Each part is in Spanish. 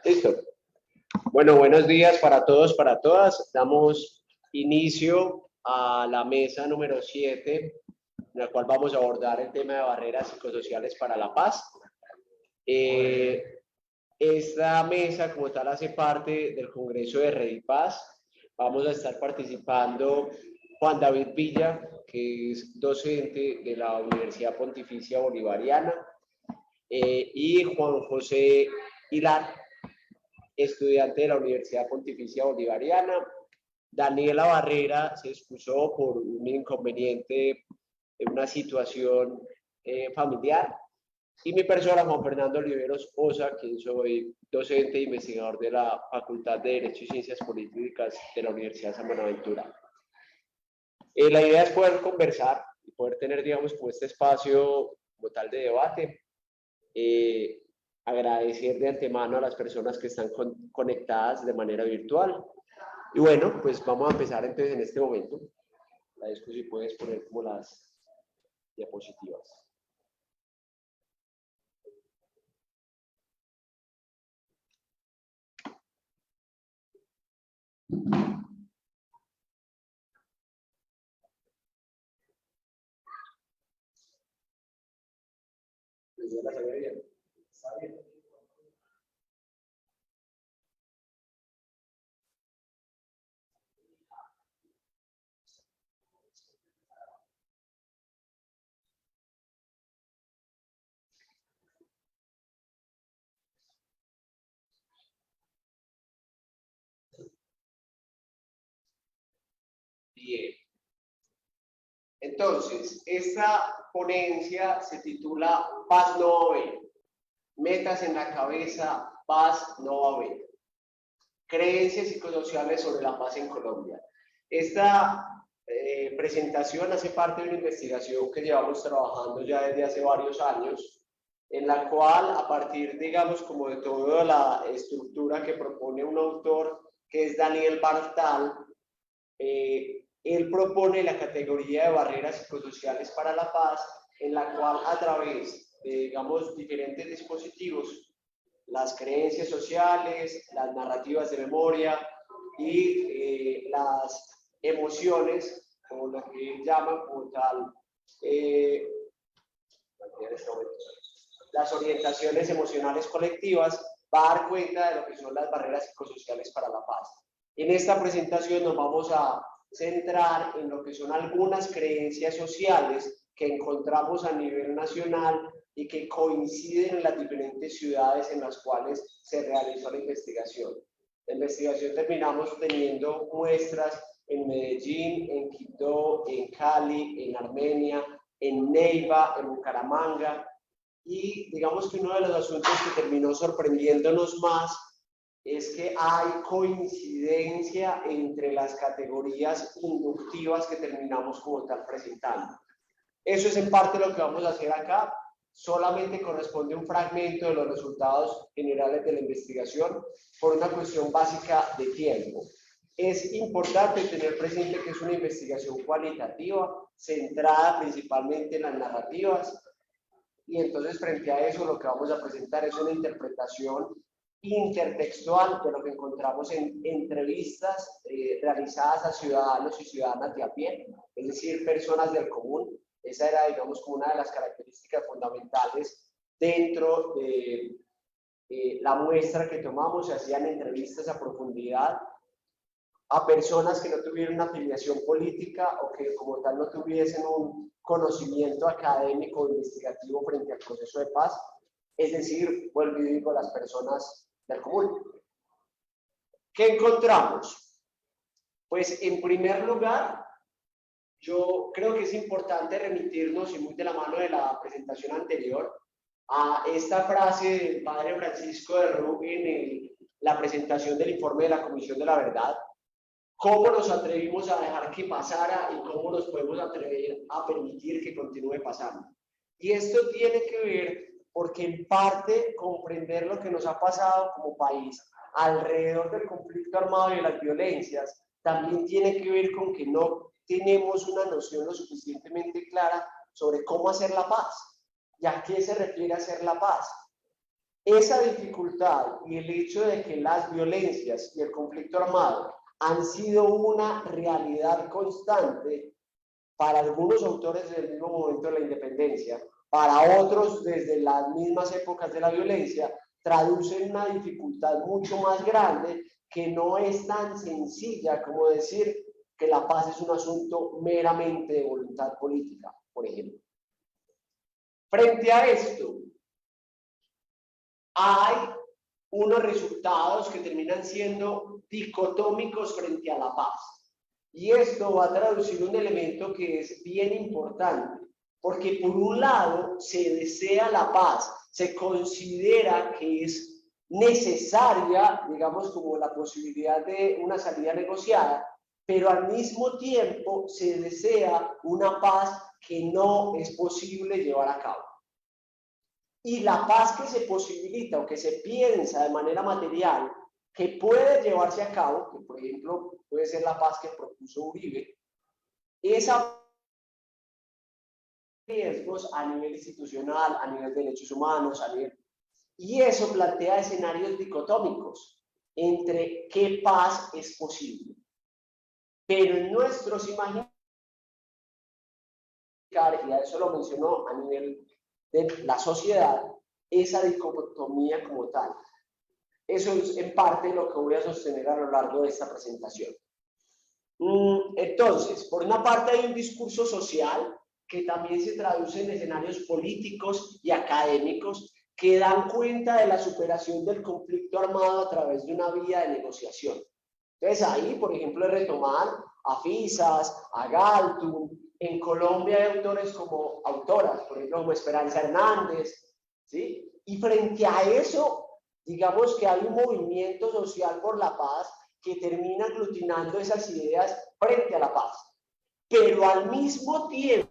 Listo. Bueno, buenos días para todos, para todas. Damos inicio a la mesa número 7, en la cual vamos a abordar el tema de barreras psicosociales para la paz. Esta mesa, como tal, hace parte del Congreso de Redipaz. Vamos a estar participando Juan David Villa, que es docente de la Universidad Pontificia Bolivariana, y Juan José Hilar, estudiante de la Universidad Pontificia Bolivariana. Daniela Barrera se excusó por un inconveniente en una situación familiar. Y mi persona, Juan Fernando Oliveros Osa, quien soy docente e investigador de la Facultad de Derecho y Ciencias Políticas de la Universidad de San Buenaventura. La idea es poder conversar y poder tener, digamos, como este espacio como tal de debate. Agradecer de antemano a las personas que están conectadas de manera virtual. Y bueno, pues vamos a empezar entonces en este momento. La discusión, si puedes poner como las diapositivas. ¿La sabía bien? ¿Está bien? Bien. Entonces, esta ponencia se titula Paz no va a haber. Metas en la cabeza, paz no va a haber. Creencias psicosociales sobre la paz en Colombia. Esta presentación hace parte de una investigación que llevamos trabajando ya desde hace varios años, en la cual, a partir, digamos, como de toda la estructura que propone un autor, que es Daniel Bartal, él propone la categoría de barreras psicosociales para la paz, en la cual a través de, digamos, diferentes dispositivos, las creencias sociales, las narrativas de memoria y las emociones, como lo que él llama como tal, las orientaciones emocionales colectivas, va a dar cuenta de lo que son las barreras psicosociales para la paz. En esta presentación nos vamos a centrar en lo que son algunas creencias sociales que encontramos a nivel nacional y que coinciden en las diferentes ciudades en las cuales se realizó la investigación. La investigación terminamos teniendo muestras en Medellín, en Quito, en Cali, en Armenia, en Neiva, en Bucaramanga, y digamos que uno de los asuntos que terminó sorprendiéndonos más es que hay coincidencia entre las categorías inductivas que terminamos como tal presentando. Eso es en parte lo que vamos a hacer acá. Solamente corresponde un fragmento de los resultados generales de la investigación por una cuestión básica de tiempo. Es importante tener presente que es una investigación cualitativa, centrada principalmente en las narrativas, y entonces frente a eso lo que vamos a presentar es una interpretación intertextual de lo que encontramos en entrevistas realizadas a ciudadanos y ciudadanas de a pie, es decir, personas del común. Esa era, digamos, como una de las características fundamentales dentro de la muestra que tomamos. Se hacían entrevistas a profundidad a personas que no tuvieran una afiliación política o que como tal no tuviesen un conocimiento académico o investigativo frente al proceso de paz, es decir, vuelvo y digo, las personas del común. ¿Qué encontramos? Pues en primer lugar, yo creo que es importante remitirnos, y muy de la mano de la presentación anterior, a esta frase del padre Francisco de Rubin en la presentación del informe de la Comisión de la Verdad. ¿Cómo nos atrevimos a dejar que pasara y cómo nos podemos atrever a permitir que continúe pasando? Y esto tiene que ver porque en parte comprender lo que nos ha pasado como país alrededor del conflicto armado y de las violencias también tiene que ver con que no tenemos una noción lo suficientemente clara sobre cómo hacer la paz. ¿Y a qué se refiere hacer la paz? Esa dificultad y el hecho de que las violencias y el conflicto armado han sido una realidad constante para algunos autores desde el mismo momento de la independencia, para otros desde las mismas épocas de la violencia, traducen una dificultad mucho más grande que no es tan sencilla como decir que la paz es un asunto meramente de voluntad política, por ejemplo. Frente a esto, hay unos resultados que terminan siendo dicotómicos frente a la paz. Y esto va a traducir un elemento que es bien importante, porque por un lado se desea la paz, se considera que es necesaria, digamos, como la posibilidad de una salida negociada, pero al mismo tiempo se desea una paz que no es posible llevar a cabo. Y la paz que se posibilita o que se piensa de manera material, que puede llevarse a cabo, que por ejemplo puede ser la paz que propuso Uribe, esa riesgos a nivel institucional, a nivel de derechos humanos, a nivel... Y eso plantea escenarios dicotómicos entre qué paz es posible. Pero en nuestros imaginarios, y a eso lo mencionó a nivel de la sociedad, esa dicotomía como tal. Eso es en parte lo que voy a sostener a lo largo de esta presentación. Entonces, por una parte hay un discurso social que también se traduce en escenarios políticos y académicos que dan cuenta de la superación del conflicto armado a través de una vía de negociación. Entonces ahí, por ejemplo, retomar a Fisas, a Galtung. En Colombia hay autores como autoras, por ejemplo, como Esperanza Hernández, ¿sí? Y frente a eso, digamos que hay un movimiento social por la paz que termina aglutinando esas ideas frente a la paz. Pero al mismo tiempo,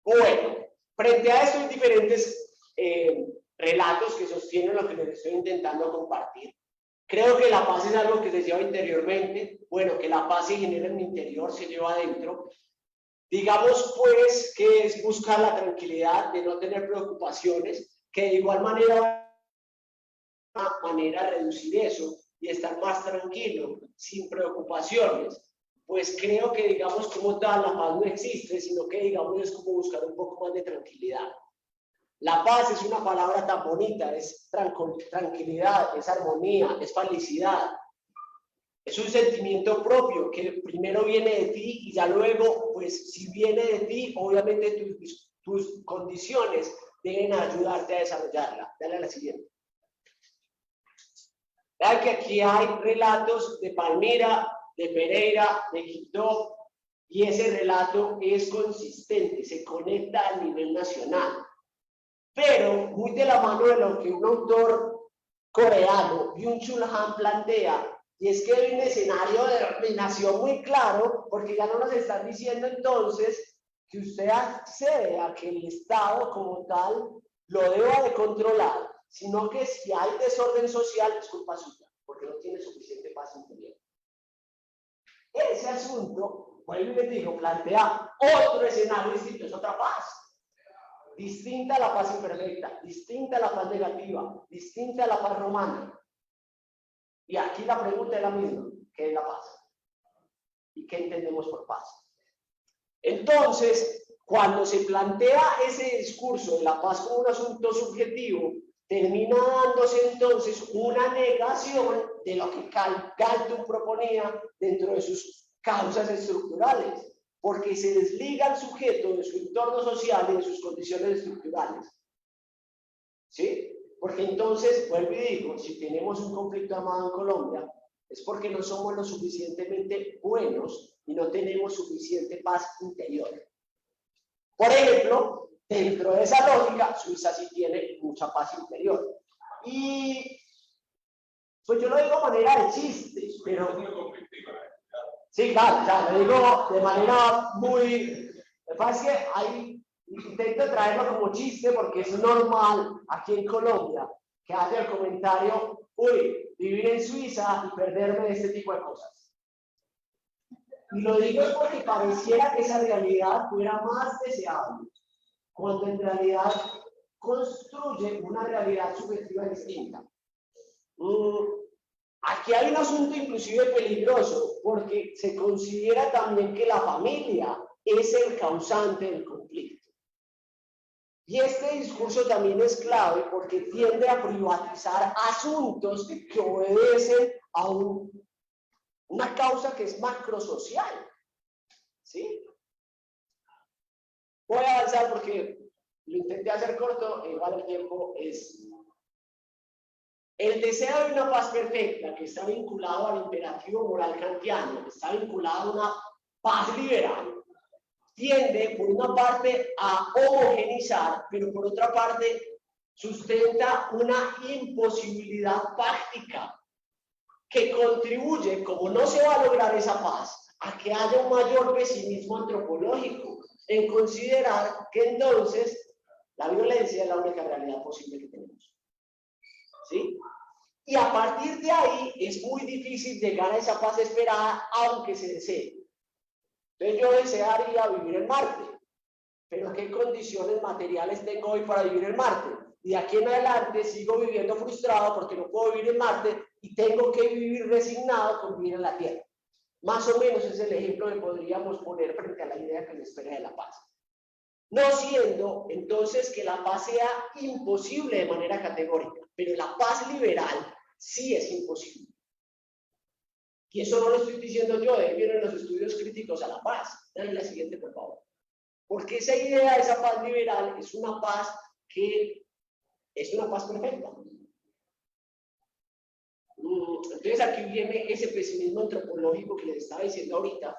bueno, frente a eso hay diferentes relatos que sostienen lo que les estoy intentando compartir. Creo que la paz es algo que se lleva interiormente, bueno, que la paz se genera en el interior, se lleva adentro. Digamos pues que es buscar la tranquilidad de no tener preocupaciones, que de igual manera reducir eso y estar más tranquilo, sin preocupaciones. Pues creo que digamos como tal la paz no existe, sino que digamos es como buscar un poco más de tranquilidad. La paz es una palabra tan bonita, es tranquilidad, es armonía, es felicidad. Es un sentimiento propio que primero viene de ti y ya luego, pues si viene de ti, obviamente tus condiciones deben ayudarte a desarrollarla. Dale a la siguiente. Vean que aquí hay relatos de Palmira, de Pereira, de Quito, y ese relato es consistente, se conecta a nivel nacional. Pero muy de la mano de lo que un autor coreano, Byung-Chul Han, plantea, y es que hay un escenario de dominación muy claro, porque ya no nos están diciendo entonces que usted accede a que el Estado como tal lo deba de controlar, sino que si hay desorden social es culpa suya, porque no tiene suficiente paz interior. Ese asunto, vuelvo y les digo, plantea otro escenario distinto, es otra paz. Distinta a la paz imperfecta, distinta a la paz negativa, distinta a la paz romana. Y aquí la pregunta es la misma, ¿qué es la paz? ¿Y qué entendemos por paz? Entonces, cuando se plantea ese discurso de la paz como un asunto subjetivo, termina dándose entonces una negación de lo que Galtung proponía dentro de sus causas estructurales, porque se desliga el sujeto de su entorno social y de sus condiciones estructurales. ¿Sí? Porque entonces, vuelvo y digo, si tenemos un conflicto armado en Colombia, es porque no somos lo suficientemente buenos y no tenemos suficiente paz interior. Por ejemplo, dentro de esa lógica, Suiza sí tiene mucha paz interior. Y pues yo lo digo de manera de chiste, pero... Sí, claro, ya lo digo de manera muy... Lo que pasa es que hay, intento traerlo como chiste porque es normal aquí en Colombia que haya el comentario, uy, vivir en Suiza y perderme de este tipo de cosas. Y lo digo porque pareciera que esa realidad fuera más deseable, cuando en realidad construye una realidad subjetiva distinta. Aquí hay un asunto inclusive peligroso, porque se considera también que la familia es el causante del conflicto. Y este discurso también es clave porque tiende a privatizar asuntos que obedecen a una causa que es macrosocial. ¿Sí? Voy a avanzar porque lo intenté hacer corto, igual el tiempo es... El deseo de una paz perfecta, que está vinculado al imperativo moral kantiano, que está vinculado a una paz liberal, tiende, por una parte, a homogenizar, pero por otra parte, sustenta una imposibilidad práctica que contribuye, como no se va a lograr esa paz, a que haya un mayor pesimismo antropológico, en considerar que entonces la violencia es la única realidad posible que tenemos. ¿Sí? Y a partir de ahí es muy difícil llegar a esa paz esperada, aunque se desee. Entonces yo desearía vivir en Marte, pero ¿qué condiciones materiales tengo hoy para vivir en Marte? Y de aquí en adelante sigo viviendo frustrado porque no puedo vivir en Marte y tengo que vivir resignado con vivir en la Tierra. Más o menos es el ejemplo que podríamos poner frente a la idea que me espera de la paz. No siendo entonces que la paz sea imposible de manera categórica, pero la paz liberal sí es imposible. Y eso no lo estoy diciendo yo, de ahí vienen los estudios críticos a la paz. Dale la siguiente, por favor. Porque esa idea de esa paz liberal es una paz que es una paz perfecta. Entonces aquí viene ese pesimismo antropológico que les estaba diciendo ahorita.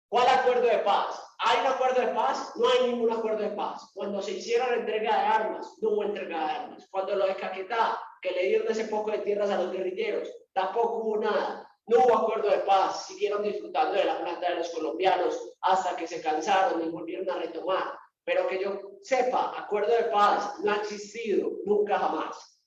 ¿Cuál acuerdo de paz? ¿Hay un acuerdo de paz? No hay ningún acuerdo de paz. Cuando se hicieron la entrega de armas, no hubo entrega de armas. Cuando lo de Caquetá, que le dieron ese poco de tierras a los guerrilleros, tampoco hubo nada. No hubo acuerdo de paz. Siguieron disfrutando de la plata de los colombianos hasta que se cansaron y volvieron a retomar. Pero que yo sepa, acuerdo de paz no ha existido nunca jamás.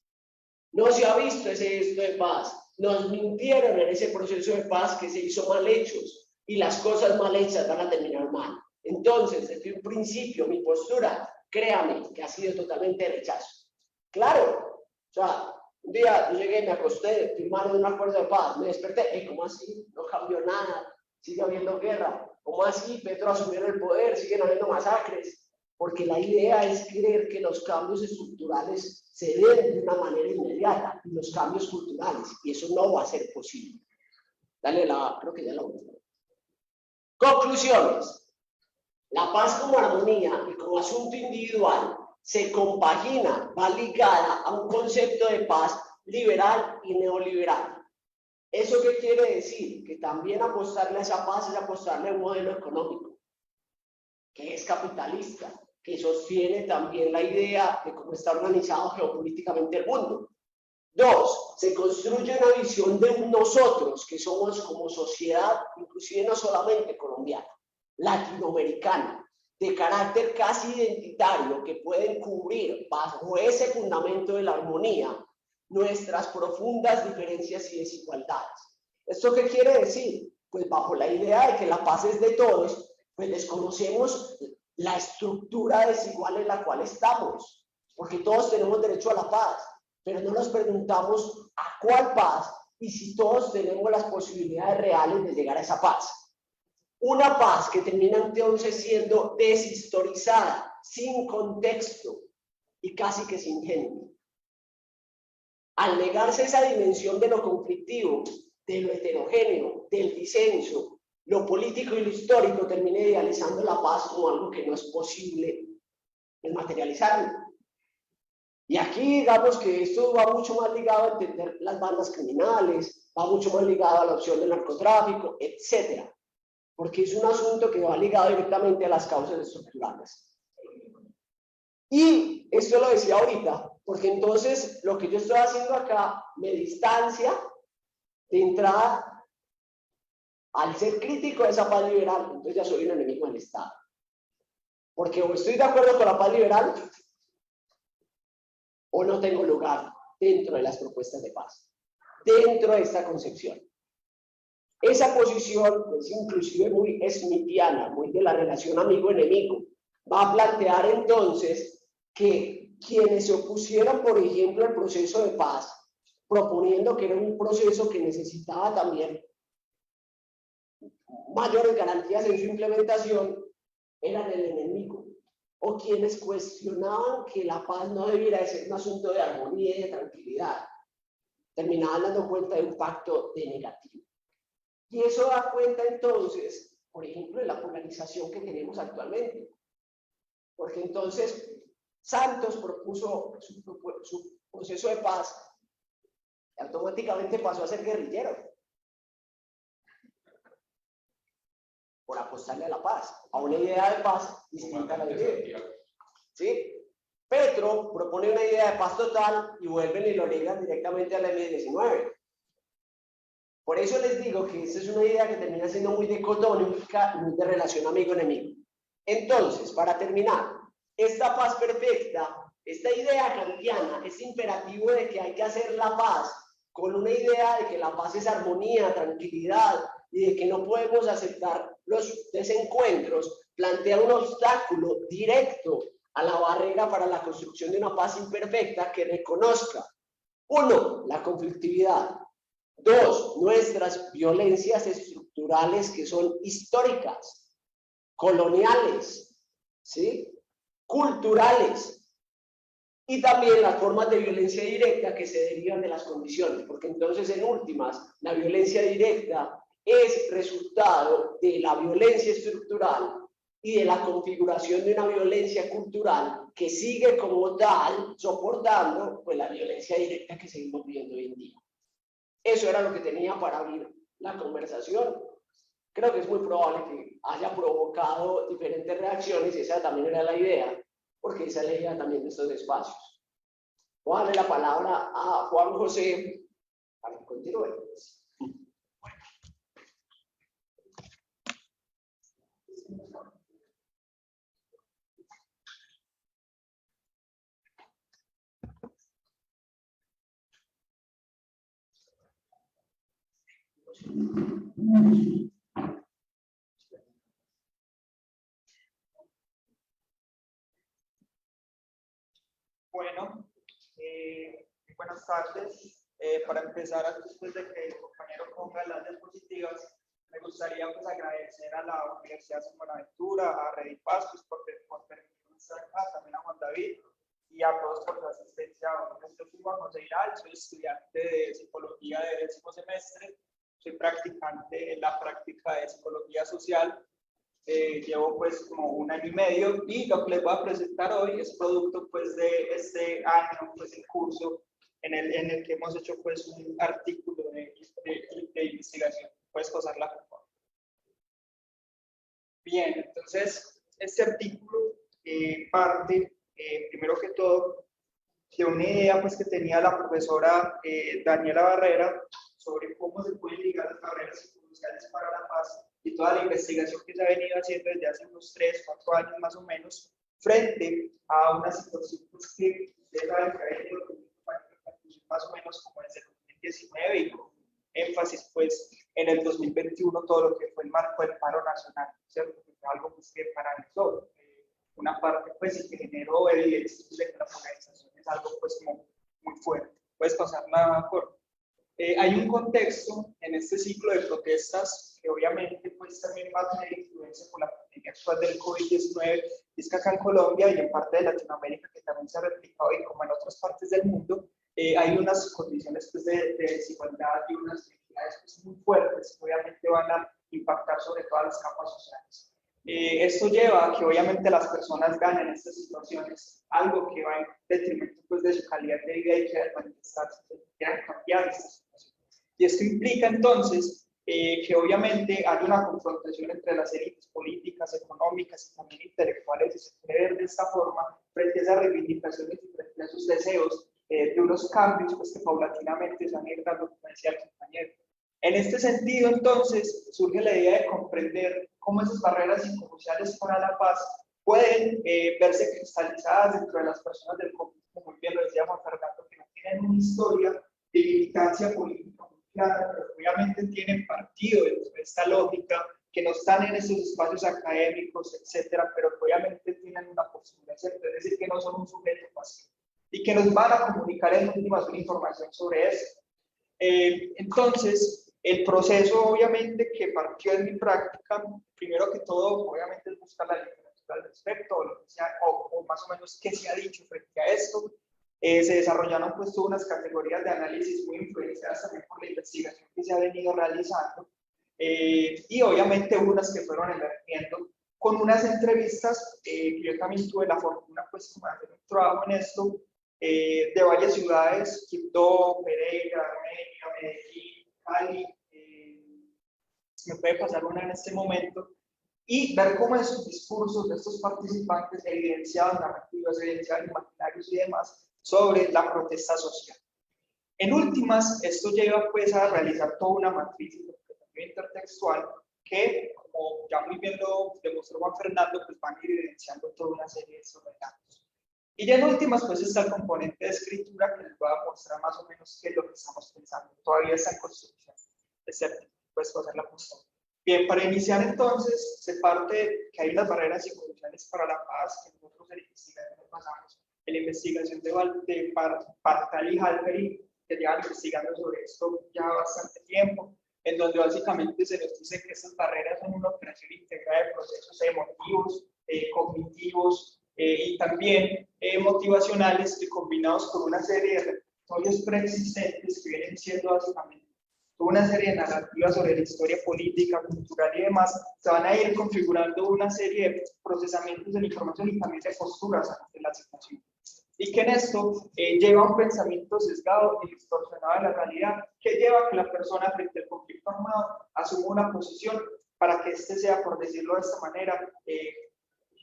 No se ha visto ese gesto de paz. Nos mintieron en ese proceso de paz que se hizo mal hechos. Y las cosas mal hechas van a terminar mal. Entonces, desde un principio, mi postura, créame, que ha sido totalmente de rechazo. Claro, o sea, un día yo llegué, me acosté, firmaron un acuerdo de paz, me desperté, ¿cómo así? No cambió nada, sigue habiendo guerra. ¿Cómo así? Petro asumió el poder, siguen habiendo masacres. Porque la idea es creer que los cambios estructurales se den de una manera inmediata, y los cambios culturales, y eso no va a ser posible. Dale creo que ya la última. Conclusiones. La paz como armonía y como asunto individual se compagina, va ligada a un concepto de paz liberal y neoliberal. ¿Eso qué quiere decir? Que también apostarle a esa paz es apostarle a un modelo económico que es capitalista, que sostiene también la idea de cómo está organizado geopolíticamente el mundo. Dos, se construye una visión de nosotros, que somos como sociedad, inclusive no solamente colombiana, latinoamericana, de carácter casi identitario, que pueden cubrir bajo ese fundamento de la armonía nuestras profundas diferencias y desigualdades. ¿Esto qué quiere decir? Pues bajo la idea de que la paz es de todos, pues desconocemos la estructura desigual en la cual estamos, porque todos tenemos derecho a la paz, pero no nos preguntamos a cuál paz y si todos tenemos las posibilidades reales de llegar a esa paz. Una paz que termina entonces siendo deshistorizada, sin contexto y casi que sin género. Al negarse esa dimensión de lo conflictivo, de lo heterogéneo, del disenso, lo político y lo histórico, termine idealizando la paz como algo que no es posible materializarlo. Y aquí digamos que esto va mucho más ligado a entender las bandas criminales, va mucho más ligado a la opción del narcotráfico, etcétera, porque es un asunto que va ligado directamente a las causas estructurales. Y esto lo decía ahorita, porque entonces lo que yo estoy haciendo acá me distancia de entrada al ser crítico de esa paz liberal, entonces ya soy un enemigo del Estado. Porque o estoy de acuerdo con la paz liberal o no tengo lugar dentro de las propuestas de paz, dentro de esta concepción. Esa posición es inclusive muy smithiana, muy de la relación amigo-enemigo. Va a plantear entonces que quienes se opusieron, por ejemplo, al proceso de paz, proponiendo que era un proceso que necesitaba también mayores garantías en su implementación, eran el enemigo. O quienes cuestionaban que la paz no debiera de ser un asunto de armonía y de tranquilidad, terminaban dando cuenta de un pacto de negativo. Y eso da cuenta entonces, por ejemplo, de la polarización que tenemos actualmente. Porque entonces Santos propuso su proceso de paz y automáticamente pasó a ser guerrillero por apostarle a la paz, a una idea de paz distinta a la de él. ¿Sí? Petro propone una idea de paz total y vuelven y lo ligan directamente a la M19. Por eso les digo que esta es una idea que termina siendo muy dicotómica, muy de relación amigo-enemigo. Entonces, para terminar, esta paz perfecta, esta idea kantiana, este imperativo de que hay que hacer la paz con una idea de que la paz es armonía, tranquilidad y de que no podemos aceptar los desencuentros, plantea un obstáculo directo a la barrera para la construcción de una paz imperfecta que reconozca, 1, la conflictividad, 2, nuestras violencias estructurales que son históricas, coloniales, ¿sí? Culturales, y también las formas de violencia directa que se derivan de las condiciones, porque entonces en últimas la violencia directa es resultado de la violencia estructural y de la configuración de una violencia cultural que sigue como tal soportando pues la violencia directa que seguimos viendo hoy en día. Eso era lo que tenía para abrir la conversación. Creo que es muy probable que haya provocado diferentes reacciones y esa también era la idea, porque esa es la idea también de estos espacios. Voy a darle la palabra a Juan José para que continúe. Bueno, buenas tardes. Para empezar, después de que el compañero ponga las diapositivas, me gustaría pues, agradecer a la Universidad de San Buenaventura, a Redipaz por permitirnos estar acá, también a Juan David y a todos por su asistencia. Yo soy Juan José Iral, soy estudiante de psicología de 10º semestre, soy practicante en la práctica de psicología social. Llevo pues como 1 año y medio y lo que les voy a presentar hoy es producto pues de este año, pues el curso en el que hemos hecho pues un artículo de investigación. Puedes pasarla por favor. Bien, entonces este artículo parte primero que todo de una idea pues que tenía la profesora Daniela Barrera sobre cómo se pueden ligar las barreras psicosociales para la paz y toda la investigación que se ha venido haciendo desde hace unos 3, 4 años más o menos, frente a una situación pues, que ustedes saben que ha venido más o menos como desde el 2019 y con énfasis pues en el 2021 todo lo que fue el marco del paro nacional, ¿cierto? Que fue algo pues, que paralizó una parte pues y que generó evidencias de que la polarización es algo pues como muy fuerte. Puedes pasar nada por. Hay un contexto en este ciclo de protestas que obviamente pues también va a tener influencia con la pandemia actual del COVID-19, es que acá en Colombia y en parte de Latinoamérica que también se ha replicado y como en otras partes del mundo, hay unas condiciones pues, de desigualdad y unas complejidades pues, muy fuertes que obviamente van a impactar sobre todas las capas sociales. Esto lleva a que obviamente las personas ganen estas situaciones, algo que va en detrimento pues, de su calidad de vida y que manifestarse, que quieran cambiar estas situaciones. Y esto implica entonces que obviamente hay una confrontación entre las élites políticas, económicas y también intelectuales, y se puede ver de esta forma, frente a esas reivindicaciones y frente a esos deseos de unos cambios pues, que paulatinamente se van a ir dando, como decía el compañero. En este sentido, entonces, surge la idea de comprender cómo esas barreras psicosociales para la paz pueden verse cristalizadas dentro de las personas del conflicto, muy bien lo decía Juan Fernando, que no tienen una historia de militancia política muy clara, pero obviamente tienen partido dentro de esta lógica, que no están en esos espacios académicos, etcétera, pero obviamente tienen una postura, ¿cierto? Es decir, que no son un sujeto pasivo y que nos van a comunicar en últimas una información sobre eso. Entonces, el proceso obviamente que partió en mi práctica, primero que todo, obviamente es buscar la literatura al respecto, o, lo que sea, o más o menos qué se ha dicho frente a esto. Se desarrollaron pues todas unas categorías de análisis muy influenciadas también por la investigación que se ha venido realizando, y obviamente unas que fueron emergiendo con unas entrevistas que yo también tuve la fortuna pues de hacer un trabajo en esto, de varias ciudades, Quibdó, Pereira, Armenia, Medellín, Cali, me puede pasar una en este momento, y ver cómo esos discursos de estos participantes evidenciaban narrativas, evidenciaban imaginarios y demás sobre la protesta social. En últimas, esto lleva pues a realizar toda una matriz intertextual que, como ya muy bien lo demostró Juan Fernando, pues van a ir evidenciando toda una serie de estos relatos. Y ya en últimas, pues está el componente de escritura que les voy a mostrar más o menos qué es lo que estamos pensando. Todavía está en construcción, es cierto, pues hacer la postura. Bien, para iniciar entonces, se parte de que hay unas barreras psicosociales para la paz que nosotros en investigación nos basamos en la investigación de Partal y Halperin, que llevan investigando sobre esto ya bastante tiempo, en donde básicamente se nos dice que esas barreras son una operación integrada de procesos emotivos, cognitivos y también motivacionales, que combinados con una serie de repertorios preexistentes que vienen siendo básicamente una serie de narrativas sobre la historia política, cultural y demás, se van a ir configurando una serie de procesamientos de la información y también de posturas ante la situación. Y que en esto lleva a un pensamiento sesgado y distorsionado de la realidad, que lleva a que la persona frente al conflicto armado asuma una posición para que este sea, por decirlo de esta manera,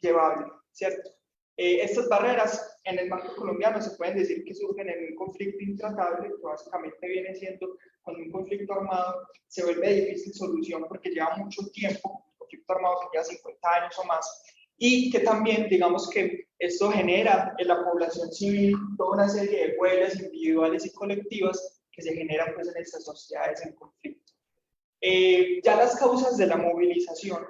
llevable, ¿cierto? Estas barreras en el marco colombiano se pueden decir que surgen en un conflicto intratable, que básicamente viene siendo cuando un conflicto armado se vuelve de difícil solución porque lleva mucho tiempo, un conflicto armado que lleva 50 años o más, y que también, digamos que esto genera en la población civil toda una serie de huelgas individuales y colectivas que se generan pues, en estas sociedades en conflicto. Ya las causas de la movilización,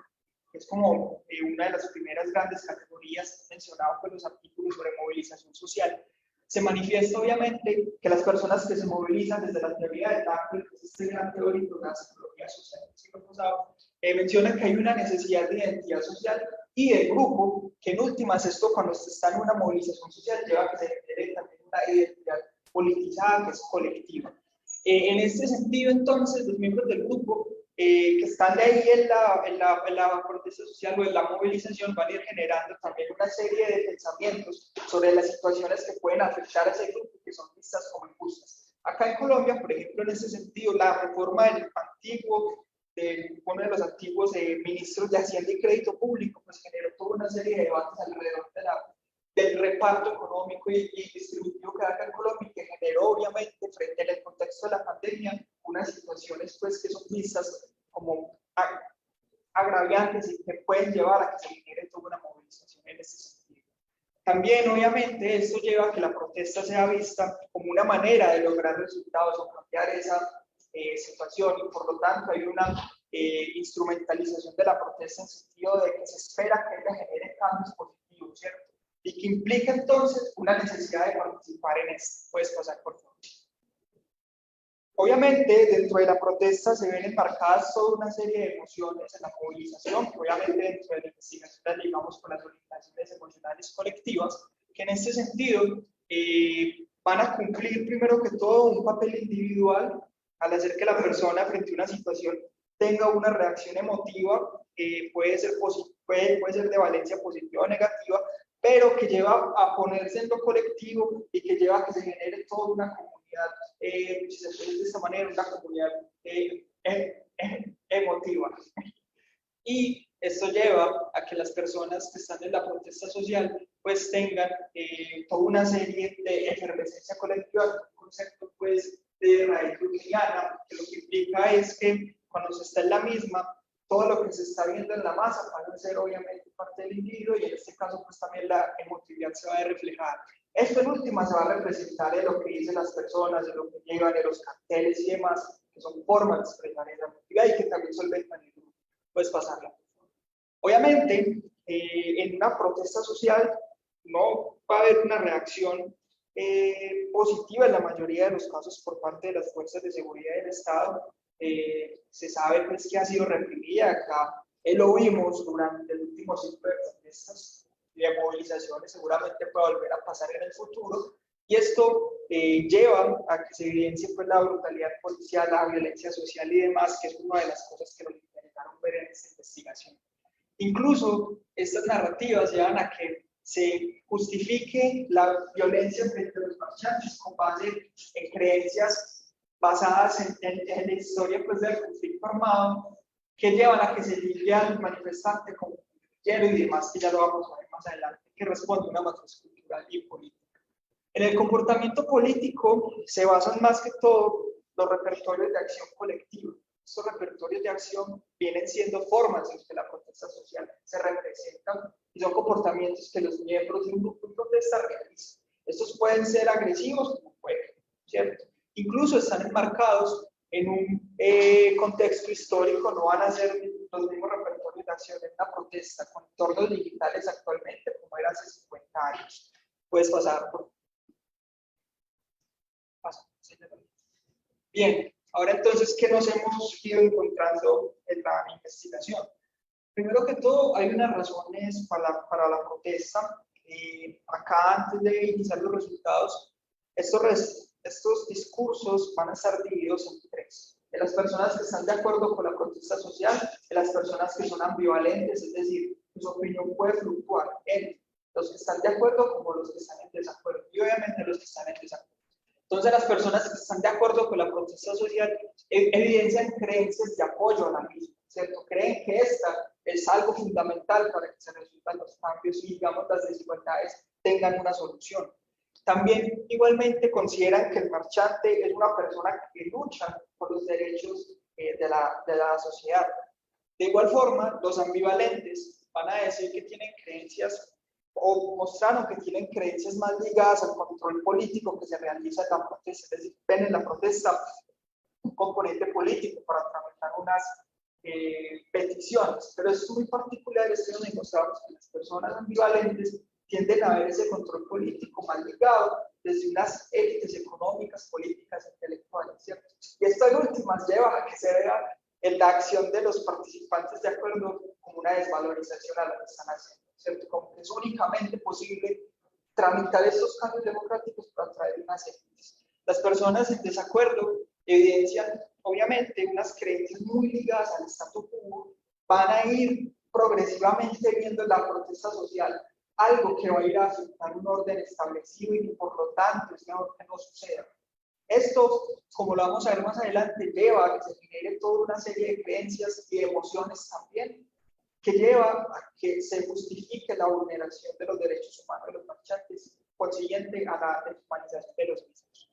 que es como una de las primeras grandes categorías mencionadas por los artículos sobre movilización social, se manifiesta obviamente que las personas que se movilizan desde la teoría de Tackley, que es este gran teórico de la psicología social del siglo pasado, mencionan que hay una necesidad de identidad social y de grupo, que en últimas esto cuando se está en una movilización social lleva a que se genere también una identidad politizada que es colectiva. En este sentido, entonces, los miembros del grupo que están de ahí en la protesta social o en la movilización van a ir generando también una serie de pensamientos sobre las situaciones que pueden afectar a ese grupo que son vistas como injustas. Acá en Colombia, por ejemplo, en este sentido, la reforma del antiguo, uno de los antiguos ministros de Hacienda y Crédito Público, pues generó toda una serie de debates alrededor del reparto económico y distributivo que hay acá en Colombia, que generó obviamente frente al contexto de la pandemia unas situaciones pues que son vistas como agraviantes y que pueden llevar a que se genere toda una movilización en este sentido. También obviamente esto lleva a que la protesta sea vista como una manera de lograr resultados o cambiar esa situación, y por lo tanto hay una instrumentalización de la protesta en el sentido de que se espera que ella genere cambios positivos, ¿cierto? Y que implica entonces una necesidad de participar en esto. Puedes pasar, por favor. Obviamente, dentro de la protesta se ven enmarcadas toda una serie de emociones en la movilización, que obviamente dentro de la investigación las ligamos con las orientaciones emocionales colectivas, que en este sentido van a cumplir primero que todo un papel individual al hacer que la persona frente a una situación tenga una reacción emotiva, puede ser de valencia positiva o negativa, pero que lleva a ponerse en lo colectivo y que lleva a que se genere toda una comunidad, si se puede decir de esta manera, una comunidad emotiva. Y esto lleva a que las personas que están en la protesta social pues tengan toda una serie de efervescencia colectiva, un concepto pues de raíz freudiana, que lo que implica es que cuando se está en la misma, todo lo que se está viendo en la masa va a ser obviamente parte del individuo y en este caso pues también la emotividad se va a reflejar. Esto en última se va a representar en lo que dicen las personas, en lo que llevan, en los carteles y demás, que son formas de expresar esa emotividad y que también solventan el grupo, pues pasarla. Obviamente, en una protesta social no va a haber una reacción positiva en la mayoría de los casos por parte de las fuerzas de seguridad del Estado. Se sabe pues, que ha sido reprimida. Acá lo vimos durante el último ciclo de protestas y de movilizaciones, seguramente puede volver a pasar en el futuro. Y esto lleva a que se evidencie pues, la brutalidad policial, la violencia social y demás, que es una de las cosas que nos interesaron ver en esta investigación. Incluso estas narrativas llevan a que se justifique la violencia frente a los marchantes con base en creencias basadas en la historia pues, del conflicto armado, que llevan a que se tilde al manifestante como guerrillero y demás, que ya lo vamos a ver más adelante, que responde a una matriz cultural y política. En el comportamiento político se basan más que todo los repertorios de acción colectiva. Estos repertorios de acción vienen siendo formas en que la protesta social se representan y son comportamientos que los miembros de un grupo de protesta realizan. Estos pueden ser agresivos como pueden, ¿cierto? Incluso están enmarcados en un contexto histórico, no van a ser los mismos repertorios de acción en una protesta con entornos digitales actualmente como era hace 50 años. Puedes pasar por... Bien. Ahora entonces, ¿qué nos hemos ido encontrando en la investigación? Primero que todo, hay unas razones para la protesta. Acá, antes de iniciar los resultados, estos discursos van a estar divididos en tres. De las personas que están de acuerdo con la protesta social, de las personas que son ambivalentes, es decir, su opinión puede fluctuar entre los que están de acuerdo como los que están en desacuerdo, y obviamente los que están en desacuerdo. Entonces, las personas que están de acuerdo con la protesta social evidencian creencias de apoyo a la misma, ¿cierto? Creen que esta es algo fundamental para que se resulten los cambios y, digamos, las desigualdades tengan una solución. También, igualmente, consideran que el marchante es una persona que lucha por los derechos de la sociedad. De igual forma, los ambivalentes van a decir que tienen creencias o mostraron que tienen creencias más ligadas al control político que se realiza en la protesta, es decir, ven en la protesta un componente político para tramitar unas peticiones, pero es muy particular, es que nos encontramos que las personas ambivalentes tienden a ver ese control político más ligado desde unas élites económicas, políticas, intelectuales, ¿cierto? Y estas últimas lleva a que se vea en la acción de los participantes de acuerdo como una desvalorización a lo que están haciendo, ¿cierto? Como que es únicamente posible tramitar estos cambios democráticos para traer unas élites. Las personas en desacuerdo evidencian, obviamente, unas creencias muy ligadas al statu quo, van a ir progresivamente viendo la protesta social algo que va a ir a aceptar un orden establecido y que por lo tanto es mejor que no suceda. Esto, como lo vamos a ver más adelante, lleva a que se genere toda una serie de creencias y emociones también, que lleva a que se justifique la vulneración de los derechos humanos de los marchantes, consiguiente a la deshumanización de los mismos.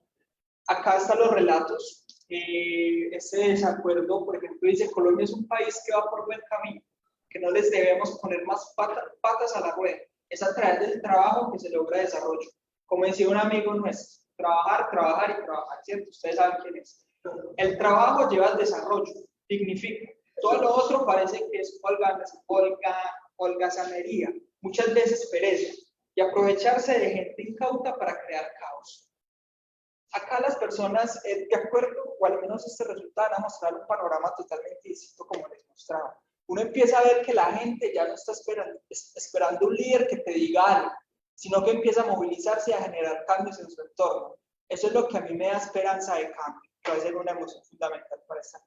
Acá están los relatos. Este desacuerdo, por ejemplo, dice: Colombia es un país que va por buen camino, que no les debemos poner más patas a la rueda. Es a través del trabajo que se logra desarrollo. Como decía un amigo nuestro, trabajar, trabajar y trabajar, ¿cierto? Ustedes saben quién es. El trabajo lleva al desarrollo, dignifica. Todo lo otro parece que es holgazanería, muchas veces pereza, y aprovecharse de gente incauta para crear caos. Acá las personas de acuerdo, o al menos este resultado, van a mostrar un panorama totalmente distinto como les mostraba. Uno empieza a ver que la gente ya no está esperando un líder que te diga algo, sino que empieza a movilizarse y a generar cambios en su entorno. Eso es lo que a mí me da esperanza de cambio. que va a ser una emoción fundamental para esta.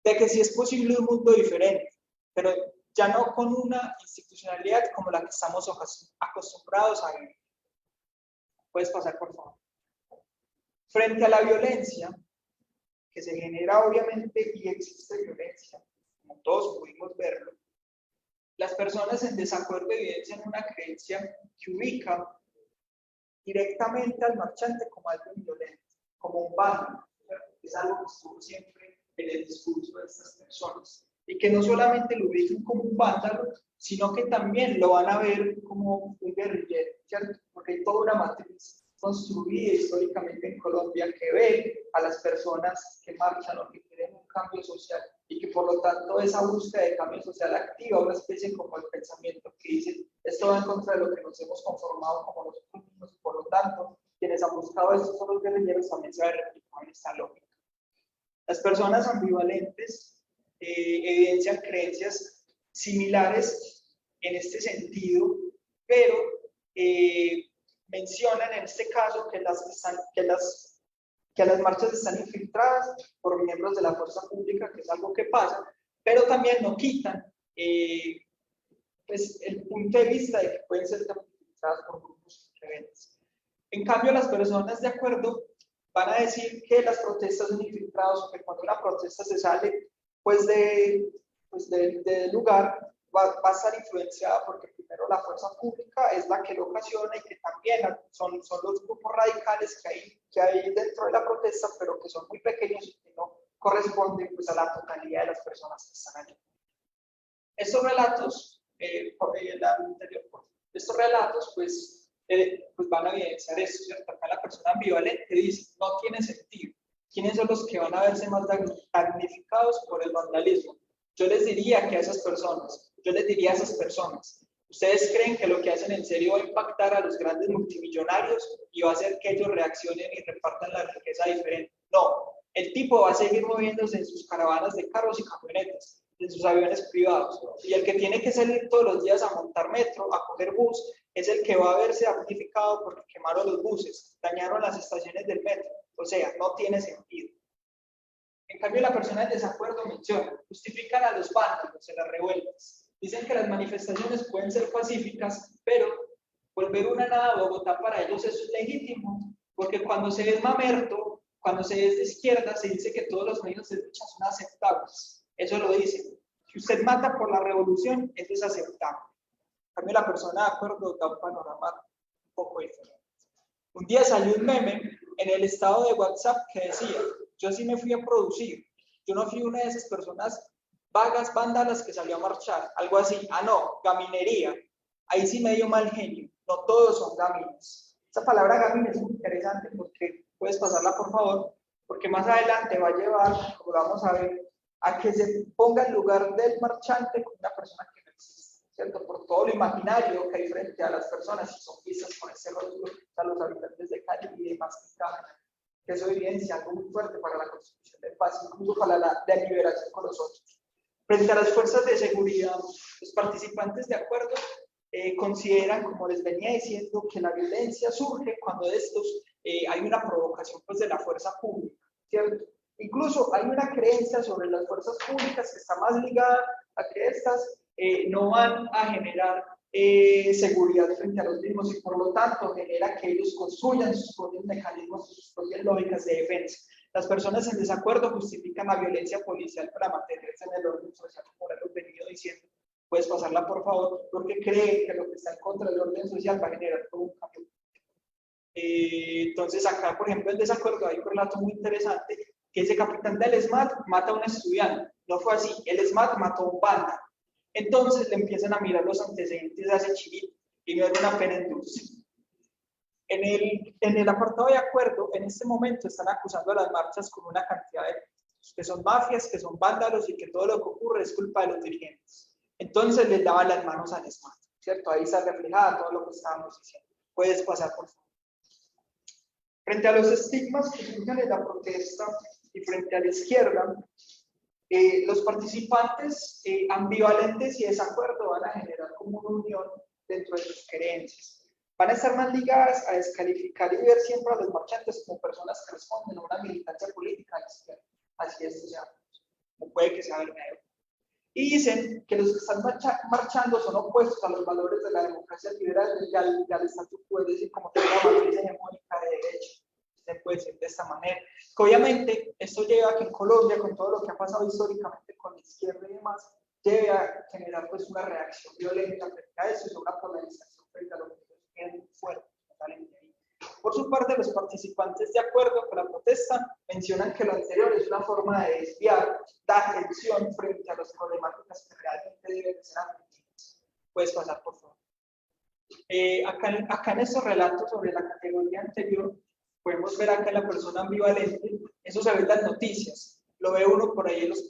De que sí es posible un mundo diferente, pero ya no con una institucionalidad como la que estamos acostumbrados a vivir. Puedes pasar, por favor. Frente a la violencia, que se genera obviamente y existe violencia, como todos pudimos verlo, las personas en desacuerdo evidencian una creencia que ubica directamente al marchante como algo violento, como un vándalo. Es algo que estuvo siempre en el discurso de estas personas. Y que no solamente lo ubican como un vándalo, sino que también lo van a ver como un guerrillero, ¿cierto? Porque hay toda una matriz construida históricamente en Colombia que ve a las personas que marchan o que quieren un cambio social y que por lo tanto esa búsqueda de cambio social activa una especie como el pensamiento que dice esto va en contra de lo que nos hemos conformado como nosotros mismos y por lo tanto quienes han buscado estos son los guerrilleros también se va a replicar en esta lógica. Las personas ambivalentes evidencian creencias similares en este sentido, pero mencionan en este caso que las marchas están infiltradas por miembros de la fuerza pública, que es algo que pasa, pero también no quitan pues, el punto de vista de que pueden ser también infiltradas por grupos rebeldes. En cambio, las personas de acuerdo van a decir que las protestas son infiltradas o que cuando una protesta se sale pues del lugar va a estar influenciada porque primero la fuerza pública es la que lo ocasiona y que también son los grupos radicales que hay dentro de la protesta, pero que son muy pequeños y que no corresponden pues, a la totalidad de las personas que están allí. Estos relatos, pues van a evidenciar esto, ¿cierto? Acá la persona ambivalente dice, no tiene sentido. ¿Quiénes son los que van a verse más damnificados por el vandalismo? Yo les diría que a esas personas, ¿ustedes creen que lo que hacen en serio va a impactar a los grandes multimillonarios y va a hacer que ellos reaccionen y repartan la riqueza diferente? No, el tipo va a seguir moviéndose en sus caravanas de carros y camionetas, en sus aviones privados, y el que tiene que salir todos los días a montar metro, a coger bus, es el que va a verse damnificado porque quemaron los buses, dañaron las estaciones del metro, o sea, no tiene sentido. En cambio, la persona en desacuerdo menciona, justifican a los vándalos en las revueltas, dicen que las manifestaciones pueden ser pacíficas, pero volver una nada a Bogotá para ellos es legítimo, porque cuando se es mamerto, cuando se es de izquierda, se dice que todos los medios de lucha son aceptables. Eso lo dicen. Si usted mata por la revolución, eso es aceptable. En cambio, la persona de acuerdo da un panorama un poco diferente. Un día salió un meme en el estado de WhatsApp que decía, yo sí me fui a producir, yo no fui una de esas personas vagas, vándalas que salió a marchar, algo así, no, gaminería, ahí sí me dio mal genio, no todos son gamines. Esa palabra gamine es muy interesante porque, puedes pasarla por favor, porque más adelante va a llevar, como vamos a ver, a que se ponga en lugar del marchante con una persona que no existe, ¿cierto? Por todo lo imaginario que hay frente a las personas que son vistas con ese rótulo a los habitantes de Cali y demás que eso evidencia algo muy fuerte para la construcción de paz, incluso para la deliberación con los otros. Frente a las fuerzas de seguridad, los participantes de acuerdo consideran, como les venía diciendo, que la violencia surge cuando de estos hay una provocación pues, de la fuerza pública, ¿cierto? Incluso hay una creencia sobre las fuerzas públicas que está más ligada a que estas no van a generar seguridad frente a los mismos y por lo tanto genera que ellos construyan sus propios mecanismos, sus propias lógicas de defensa. Las personas en desacuerdo justifican la violencia policial para mantenerse en el orden social, como hemos venido diciendo. Puedes pasarla por favor, porque cree que lo que está en contra del orden social va a generar todo un cambio. Entonces acá, por ejemplo, el desacuerdo, hay un relato muy interesante que ese capitán del SMAT mata a un estudiante. No fue así, el SMAT mató a un banda. Entonces le empiezan a mirar los antecedentes de ese chivito y no era una pena en dulce. En el apartado de acuerdo, en este momento están acusando a las marchas con una cantidad de que son mafias, que son vándalos y que todo lo que ocurre es culpa de los dirigentes. Entonces les lavan las manos al SMAT, ¿cierto? Ahí está reflejada todo lo que estábamos diciendo. Puedes pasar, por favor. Frente a los estigmas que surgen en la protesta y frente a la izquierda, los participantes ambivalentes y desacuerdo van a generar como una unión dentro de sus creencias. van a estar más ligadas a descalificar y ver siempre a los marchantes como personas que responden a una militancia política a la izquierda. Así es, o sea, no puede que sea verdadero. Y dicen que los que están marchando son opuestos a los valores de la democracia liberal y al statu quo, es decir, como que la matriz hegemónica de derecha. Se puede decir de esta manera. Que obviamente esto lleva a que en Colombia, con todo lo que ha pasado históricamente con la izquierda y demás, debe a generar pues una reacción violenta frente a eso y una polarización frente a lo que es muy fuerte. Por su parte, los participantes de acuerdo con la protesta mencionan que lo anterior es una forma de desviar la atención frente a las problemáticas que realmente deben ser atendidas. Puedes pasar, por favor. Acá en estos relatos sobre la categoría anterior, podemos ver acá en la persona ambivalente, eso se ve en las noticias, lo ve uno por ahí en los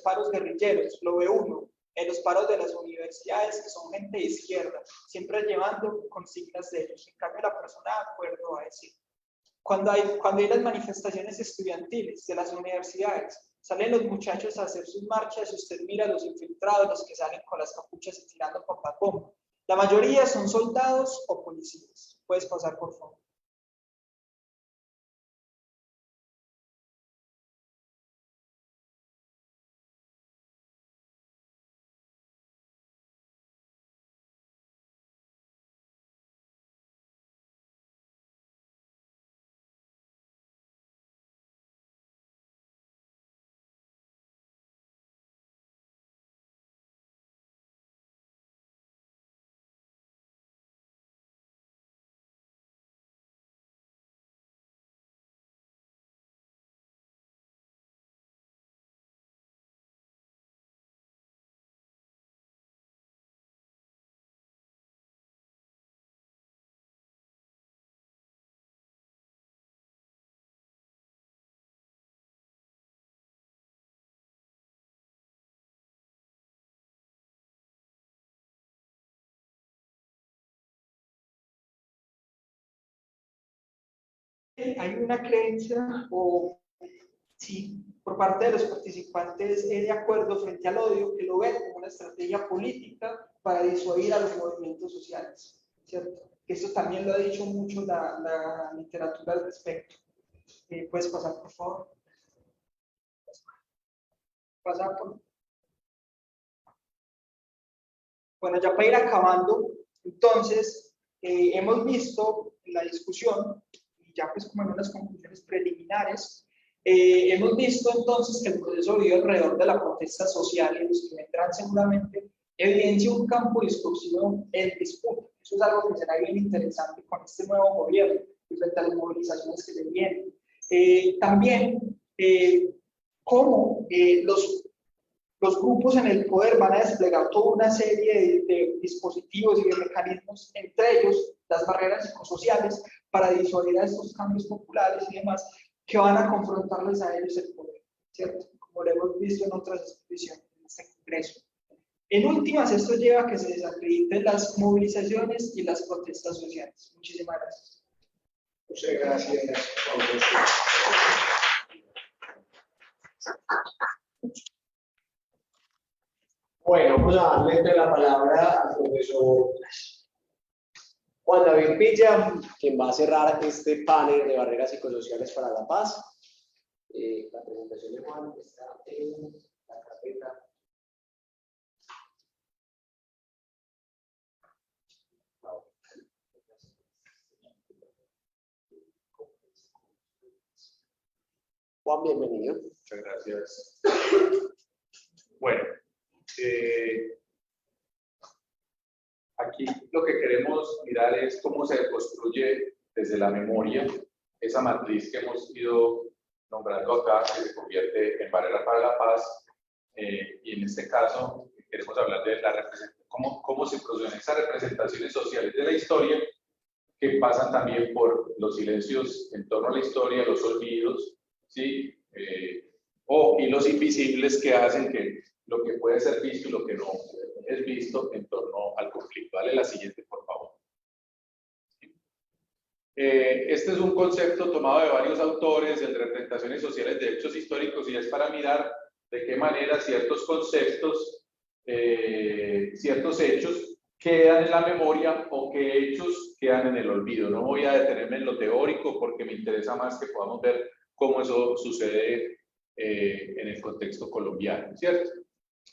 paros guerrilleros, lo ve uno en los paros de las universidades, que son gente de izquierda, siempre llevando consignas de ellos. En cambio, la persona de acuerdo va a decir, cuando hay las manifestaciones estudiantiles de las universidades, salen los muchachos a hacer sus marchas y usted mira a los infiltrados, los que salen con las capuchas y tirando papas bomba. La mayoría son soldados o policías. Puedes pasar, por favor. Hay una creencia o sí, por parte de los participantes de acuerdo frente al odio, que lo ven como una estrategia política para disuadir a los movimientos sociales, ¿cierto? Esto también lo ha dicho mucho la literatura al respecto. ¿Puedes pasar, por favor? Pasar por... Bueno, ya para ir acabando, entonces, hemos visto en la discusión, y ya pues como en unas conclusiones preliminares, hemos visto entonces que el proceso vive alrededor de la protesta social y los que vendrán seguramente evidencia un campo discursivo en disputa. Eso es algo que será bien interesante con este nuevo gobierno y frente a las movilizaciones que se vienen. También, cómo los grupos en el poder van a desplegar toda una serie de dispositivos y de mecanismos, entre ellos las barreras psicosociales, para disuadir a estos cambios populares y demás, que van a confrontarles a ellos el poder, ¿cierto? Como lo hemos visto en otras exposiciones en este congreso. En últimas, esto lleva a que se desacrediten las movilizaciones y las protestas sociales. Muchísimas gracias. Muchas gracias. Bueno, vamos a darle la palabra al profesor Juan David Villa, quien va a cerrar este panel de barreras psicosociales para la paz. La presentación de Juan está en la carpeta. Juan, bienvenido. Muchas gracias. Bueno, aquí lo que queremos mirar es cómo se construye desde la memoria esa matriz que hemos ido nombrando acá, que se convierte en barrera para la paz, y en este caso queremos hablar de la cómo se producen esas representaciones sociales de la historia, que pasan también por los silencios en torno a la historia, los olvidos, ¿sí? Y los invisibles que hacen que lo que puede ser visto y lo que no es visto en torno al conflicto. Dale la siguiente, por favor. Este es un concepto tomado de varios autores, de representaciones sociales de hechos históricos, y es para mirar de qué manera ciertos conceptos, ciertos hechos quedan en la memoria o qué hechos quedan en el olvido. No voy a detenerme en lo teórico porque me interesa más que podamos ver cómo eso sucede en el contexto colombiano, ¿cierto?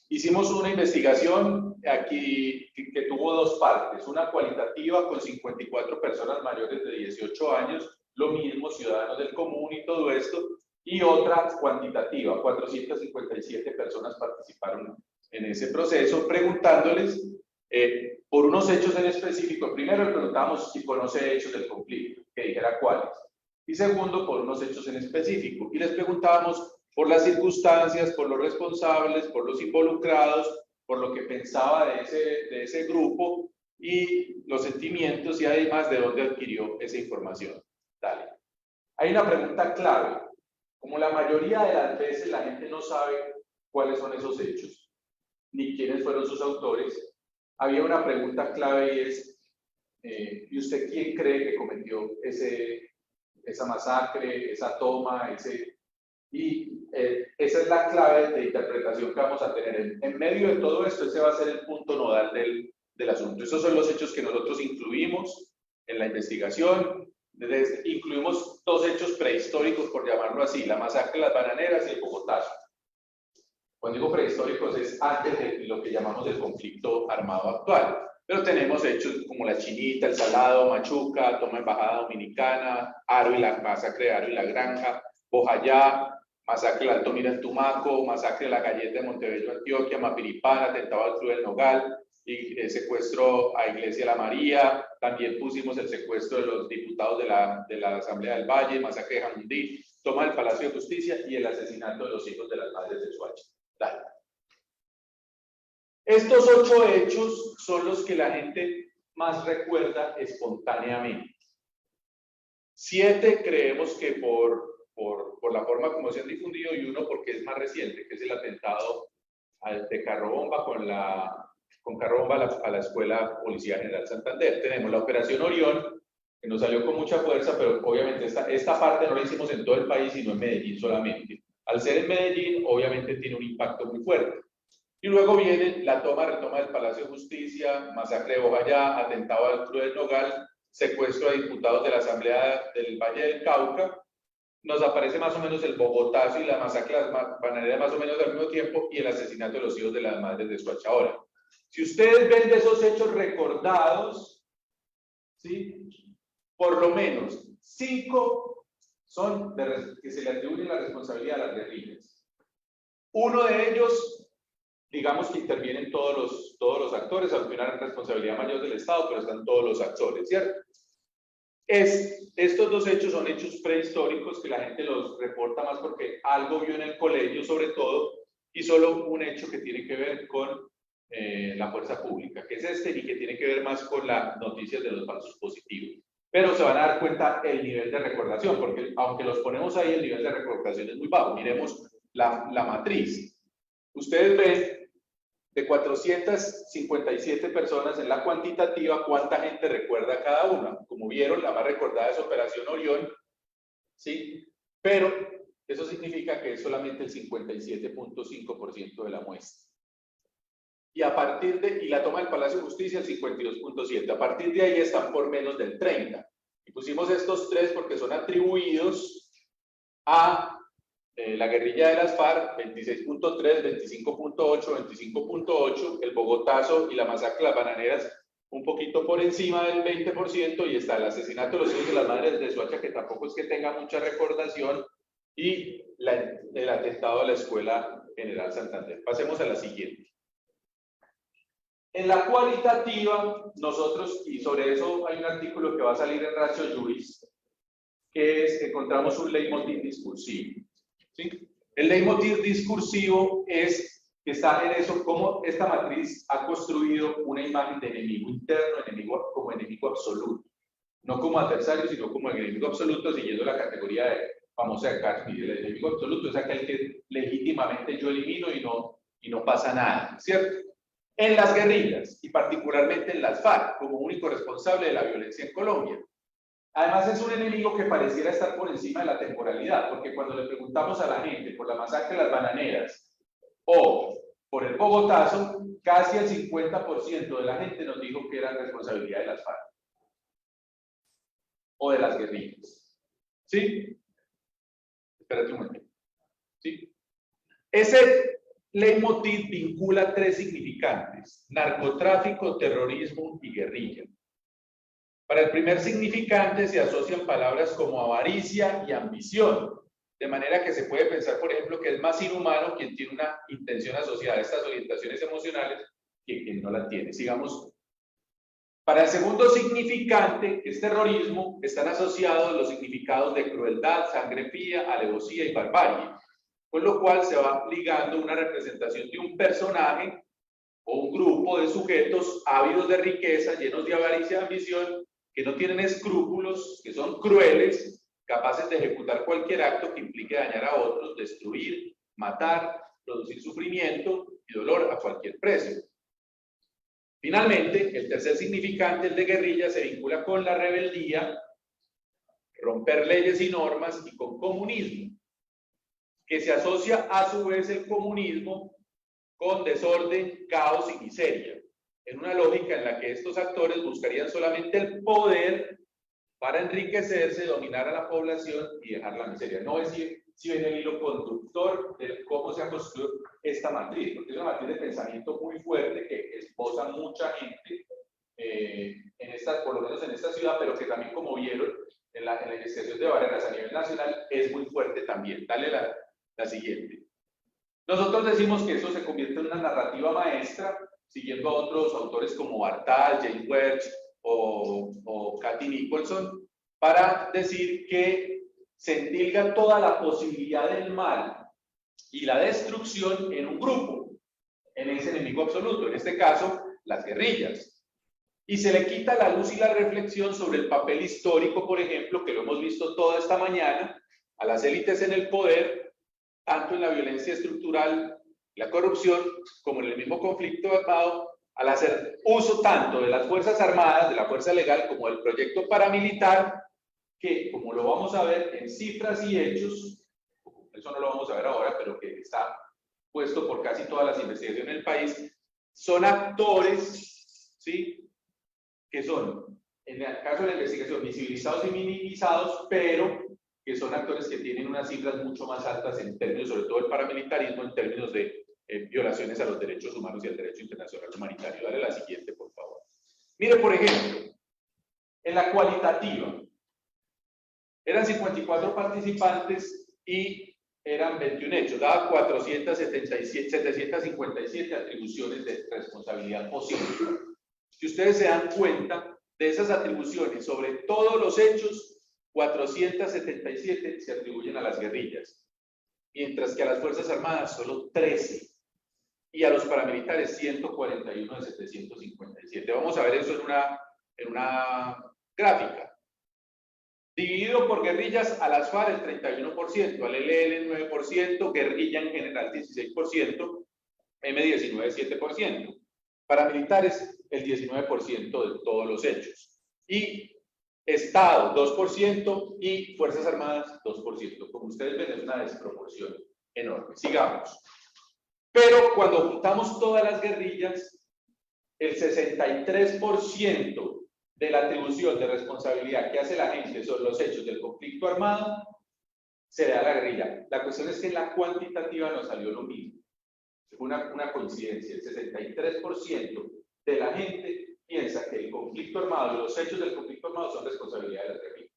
Hicimos una investigación aquí que tuvo dos partes, una cualitativa con 54 personas mayores de 18 años, lo mismo ciudadanos del común y todo esto, y otra cuantitativa, 457 personas participaron en ese proceso, preguntándoles por unos hechos en específico. Primero le preguntábamos si conoce hechos del conflicto, que dijera cuáles, y segundo por unos hechos en específico, y les preguntábamos por las circunstancias, por los responsables, por los involucrados, por lo que pensaba de ese grupo y los sentimientos y además de dónde adquirió esa información. Dale. Hay una pregunta clave. Como la mayoría de las veces la gente no sabe cuáles son esos hechos, ni quiénes fueron sus autores, había una pregunta clave y es, ¿y usted quién cree que cometió esa masacre, esa toma, Y esa es la clave de interpretación que vamos a tener. En medio de todo esto, ese va a ser el punto nodal del asunto. Esos son los hechos que nosotros incluimos en la investigación. Incluimos dos hechos prehistóricos, por llamarlo así, la masacre de las bananeras y el Bogotazo. Cuando digo prehistóricos es antes de lo que llamamos el conflicto armado actual. Pero tenemos hechos como la Chinita, el Salado, Machuca, toma embajada dominicana, masacre de Aro y la Granja, Bojayá, masacre del Alto Mira en Tumaco, masacre de la Galleta de Montebello, Antioquia, Mapiripán, atentado al Club del Nogal, y secuestro a Iglesia de la María. También pusimos el secuestro de los diputados de la Asamblea del Valle, masacre de Jamundí, toma del Palacio de Justicia y el asesinato de los hijos de las madres de Soacha. Dale. Estos 8 hechos son los que la gente más recuerda espontáneamente. 7 creemos que por la forma como se han difundido y uno porque es más reciente, que es el atentado de Carrobomba con Carrobomba a la Escuela Policía General Santander. Tenemos la Operación Orión, que nos salió con mucha fuerza, pero obviamente esta parte no la hicimos en todo el país, sino en Medellín solamente. Al ser en Medellín, obviamente tiene un impacto muy fuerte. Y luego viene la retoma del Palacio de Justicia, masacre de Bojayá, atentado al Club del Nogal, secuestro a diputados de la Asamblea del Valle del Cauca. Nos aparece más o menos el Bogotazo y la masacre de las bananeras más o menos al mismo tiempo y el asesinato de los hijos de las madres de Soacha. Ahora, si ustedes ven de esos hechos recordados, ¿sí? Por lo menos 5 son que se le atribuye la responsabilidad a las guerrillas. Uno de ellos, digamos que intervienen todos los actores, aunque una responsabilidad mayor del Estado, pero están todos los actores, ¿cierto? Estos 2 hechos son hechos prehistóricos que la gente los reporta más porque algo vio en el colegio sobre todo, y solo un hecho que tiene que ver con la fuerza pública, que es y que tiene que ver más con las noticias de los falsos positivos. Pero se van a dar cuenta el nivel de recordación, porque aunque los ponemos ahí, el nivel de recordación es muy bajo. Miremos la matriz. Ustedes ven de 457 personas en la cuantitativa, ¿cuánta gente recuerda cada una? Como vieron, la más recordada es Operación Orión, ¿sí? Pero eso significa que es solamente el 57.5% de la muestra. Y la toma del Palacio de Justicia, el 52.7%. A partir de ahí están por menos del 30%. Y pusimos estos 3 porque son atribuidos a la guerrilla de las FARC, 26.3, 25.8, 25.8, el Bogotazo y la masacre de las bananeras un poquito por encima del 20%, y está el asesinato de los hijos de las madres de Soacha, que tampoco es que tenga mucha recordación, y el atentado a la Escuela General Santander. Pasemos a la siguiente. En la cualitativa, nosotros, y sobre eso hay un artículo que va a salir en Ratio Juris, que es, encontramos un leitmotiv discursivo. ¿Sí? El leitmotiv discursivo es que está en eso, cómo esta matriz ha construido una imagen de enemigo interno, como enemigo absoluto. No como adversario, sino como enemigo absoluto, siguiendo la categoría de famosa de Kaspi. El enemigo absoluto es aquel que legítimamente yo elimino y no pasa nada, ¿cierto? En las guerrillas, y particularmente en las FARC, como único responsable de la violencia en Colombia. Además, es un enemigo que pareciera estar por encima de la temporalidad, porque cuando le preguntamos a la gente por la masacre de las bananeras o por el Bogotazo, casi el 50% de la gente nos dijo que era responsabilidad de las FARC o de las guerrillas. ¿Sí? Espérate un momento. ¿Sí? Ese leitmotiv vincula tres significantes: narcotráfico, terrorismo y guerrilla. Para el primer significante se asocian palabras como avaricia y ambición, de manera que se puede pensar, por ejemplo, que es más inhumano quien tiene una intención asociada a estas orientaciones emocionales que quien no la tiene. Sigamos. Para el segundo significante, que es terrorismo, están asociados los significados de crueldad, sangre fría, alevosía y barbarie, con lo cual se va ligando una representación de un personaje o un grupo de sujetos ávidos de riqueza, llenos de avaricia y ambición, que no tienen escrúpulos, que son crueles, capaces de ejecutar cualquier acto que implique dañar a otros, destruir, matar, producir sufrimiento y dolor a cualquier precio. Finalmente, el tercer significante, el de guerrilla, se vincula con la rebeldía, romper leyes y normas, y con comunismo, que se asocia a su vez el comunismo con desorden, caos y miseria, en una lógica en la que estos actores buscarían solamente el poder para enriquecerse, dominar a la población y dejar la miseria. No es si ven el hilo conductor de cómo se ha construido esta matriz, porque es una matriz de pensamiento muy fuerte que esposa mucha gente, por lo menos en esta ciudad, pero que también, como vieron en la investigación de barreras a nivel nacional, es muy fuerte también. Dale la siguiente. Nosotros decimos que eso se convierte en una narrativa maestra, siguiendo a otros autores como Bartal, James Welch o Cathy Nicholson, para decir que se endilga toda la posibilidad del mal y la destrucción en un grupo, en ese enemigo absoluto, en este caso, las guerrillas. Y se le quita la luz y la reflexión sobre el papel histórico, por ejemplo, que lo hemos visto toda esta mañana, a las élites en el poder, tanto en la violencia estructural, la corrupción, como en el mismo conflicto armado, al hacer uso tanto de las Fuerzas Armadas, de la fuerza legal, como del proyecto paramilitar, que, como lo vamos a ver en cifras y hechos, eso no lo vamos a ver ahora, pero que está puesto por casi todas las investigaciones del país, son actores, ¿sí?, que son, en el caso de la investigación, visibilizados y minimizados, pero que son actores que tienen unas cifras mucho más altas en términos, sobre todo el paramilitarismo, en términos de violaciones a los derechos humanos y al derecho internacional humanitario. Dale la siguiente, por favor. Mire, por ejemplo, en la cualitativa, eran 54 participantes y eran 21 hechos, daba 757 atribuciones de responsabilidad posible. Si ustedes se dan cuenta de esas atribuciones sobre todos los hechos, 477 se atribuyen a las guerrillas, mientras que a las Fuerzas Armadas solo 13, y a los paramilitares 141 de 757. Vamos a ver eso en una gráfica. Dividido por guerrillas, a las FARC el 31%, al ELN el 9%, guerrilla en general 16%, M19 7%, paramilitares el 19% de todos los hechos, y Estado 2% y Fuerzas Armadas 2%. Como ustedes ven, es una desproporción enorme. Sigamos. Pero cuando juntamos todas las guerrillas, el 63% de la atribución de responsabilidad que hace la gente sobre los hechos del conflicto armado se da a la guerrilla. La cuestión es que en la cuantitativa nos salió lo mismo. Fue una coincidencia. El 63% de la gente piensa que el conflicto armado y los hechos del conflicto armado son responsabilidad de las guerrillas.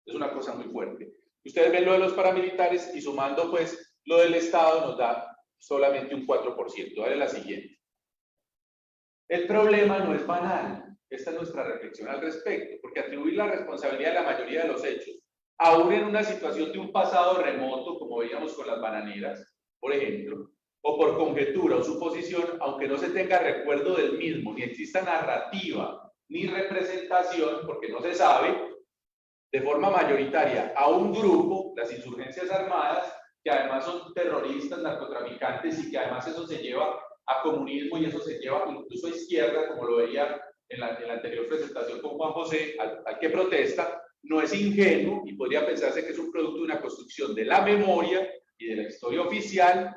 Es una cosa muy fuerte. Ustedes ven lo de los paramilitares y sumando pues lo del Estado nos da solamente un 4%. Dale la siguiente. El problema no es banal. Esta es nuestra reflexión al respecto, porque atribuir la responsabilidad a la mayoría de los hechos, aún en una situación de un pasado remoto, como veíamos con las bananeras, por ejemplo, o por conjetura o suposición, aunque no se tenga recuerdo del mismo, ni exista narrativa, ni representación, porque no se sabe, de forma mayoritaria a un grupo, las insurgencias armadas, que además son terroristas, narcotraficantes, y que además eso se lleva a comunismo y eso se lleva incluso a izquierda, como lo veía en la anterior presentación con Juan José, al que protesta, no es ingenuo y podría pensarse que es un producto de una construcción de la memoria y de la historia oficial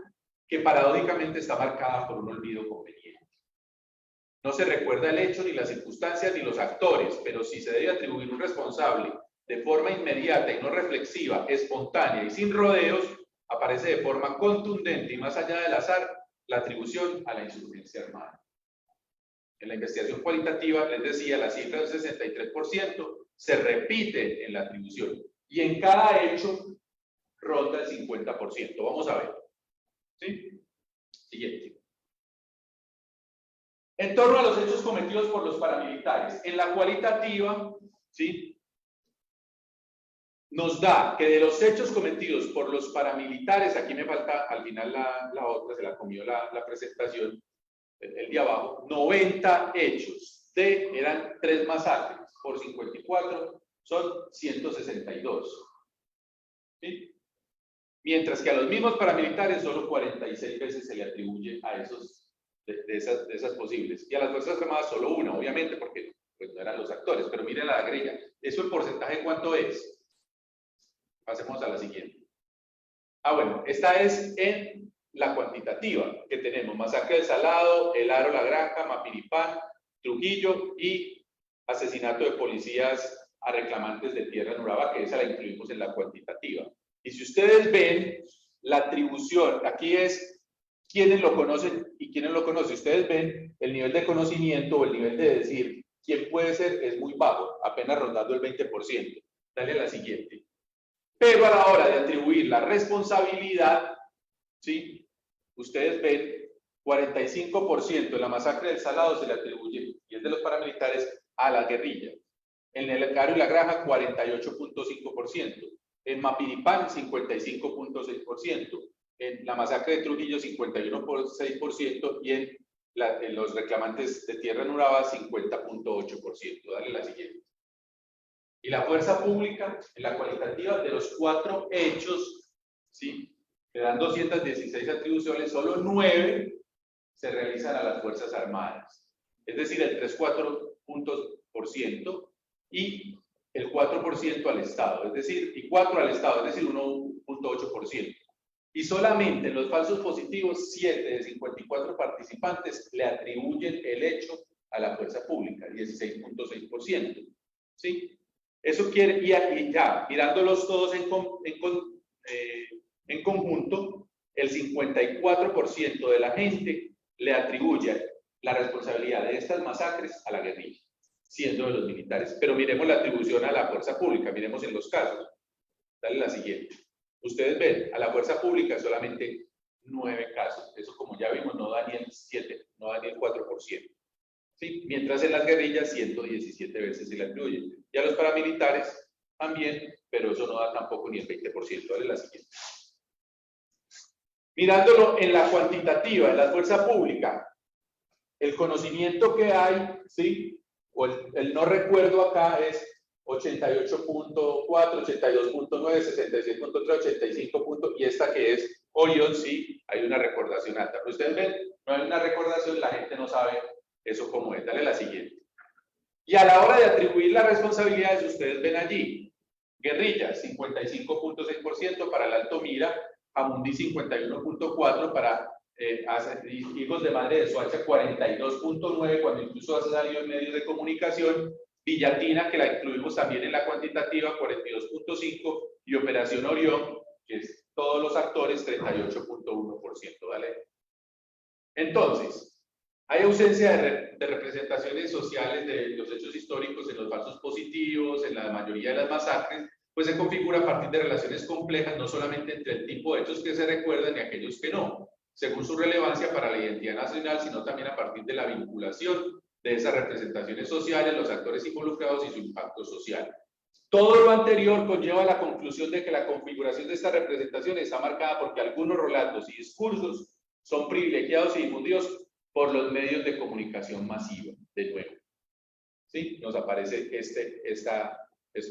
que paradójicamente está marcada por un olvido conveniente. No se recuerda el hecho, ni las circunstancias, ni los actores, pero si se debe atribuir un responsable de forma inmediata y no reflexiva, espontánea y sin rodeos, aparece de forma contundente y más allá del azar la atribución a la insurgencia armada. En la investigación cualitativa, les decía, la cifra del 63% se repite en la atribución y en cada hecho ronda el 50%. Vamos a ver. ¿Sí? Siguiente. En torno a los hechos cometidos por los paramilitares, en la cualitativa, ¿sí?, nos da que de los hechos cometidos por los paramilitares, aquí me falta al final la otra, se la comió la presentación, el de abajo, 90 hechos, eran 3 masacres, por 54 son 162. ¿Sí? Mientras que a los mismos paramilitares solo 46 veces se le atribuye a esos, de esas posibles. Y a las Fuerzas Armadas solo una, obviamente, porque pues, no eran los actores. Pero miren la grilla. ¿Eso el porcentaje cuánto es? Pasemos a la siguiente. Bueno, esta es en la cuantitativa que tenemos. Masacre del Salado, El Aro, La Granja, Mapiripán, Trujillo y asesinato de policías a reclamantes de tierra en Urabá, que esa la incluimos en la cuantitativa. Y si ustedes ven, la atribución, aquí es quiénes lo conocen y quiénes lo conocen. Ustedes ven el nivel de conocimiento o el nivel de decir quién puede ser es muy bajo, apenas rondando el 20%. Dale a la siguiente. Pero a la hora de atribuir la responsabilidad, ¿sí?, ustedes ven 45% de la masacre del Salado se le atribuye, y es de los paramilitares, a la guerrilla. En El Aro y La Granja, 48.5%. En Mapiripán, 55.6%. En la masacre de Trujillo, 51.6%. Y en los reclamantes de tierra en Urabá, 50.8%. Dale la siguiente. Y la fuerza pública, en la cualitativa, de los 4 hechos, ¿sí?, le dan 216 atribuciones, solo 9 se realizan a las Fuerzas Armadas. Es decir, el 3,4% y el 4% al Estado, es decir, y 4 al Estado, es decir, 1,8%. Y solamente en los falsos positivos, 7 de 54 participantes le atribuyen el hecho a la fuerza pública, 16,6%. ¿Sí? Eso quiere, y ya, mirándolos todos en conjunto, el 54% de la gente le atribuye la responsabilidad de estas masacres a la guerrilla, siendo de los militares. Pero miremos la atribución a la fuerza pública, miremos en los casos. Dale la siguiente. Ustedes ven, a la fuerza pública solamente 9 casos. Eso, como ya vimos, no da ni el 7, no da ni el 4%. ¿Sí? Mientras en las guerrillas 117 veces se le atribuyen. Y a los paramilitares también, pero eso no da tampoco ni el 20%. Dale la siguiente. Mirándolo en la cuantitativa, en la fuerza pública, el conocimiento que hay, ¿sí?, o el no recuerdo acá es 88.4, 82.9, 66.3, 85. Y esta que es Orión, sí, hay una recordación alta. Pero ustedes ven, no hay una recordación, la gente no sabe eso cómo es. Dale la siguiente. Y a la hora de atribuir las responsabilidades, ustedes ven allí, guerrilla, 55.6% para el Alto Mira, Jamundí 51.4%, para hijos de madre de Soacha 42.9%, cuando incluso ha salido en medios de comunicación, Villatina, que la incluimos también en la cuantitativa, 42.5%, y Operación Orión, que es todos los actores, 38.1%. ¿Vale? Entonces, hay ausencia de representaciones sociales de los hechos históricos en los falsos positivos, en la mayoría de las masacres, pues se configura a partir de relaciones complejas, no solamente entre el tipo de hechos que se recuerdan y aquellos que no, según su relevancia para la identidad nacional, sino también a partir de la vinculación de esas representaciones sociales, los actores involucrados y su impacto social. Todo lo anterior conlleva la conclusión de que la configuración de estas representaciones está marcada porque algunos relatos y discursos son privilegiados y difundidos por los medios de comunicación masiva, de nuevo. ¿Sí? Nos aparece esto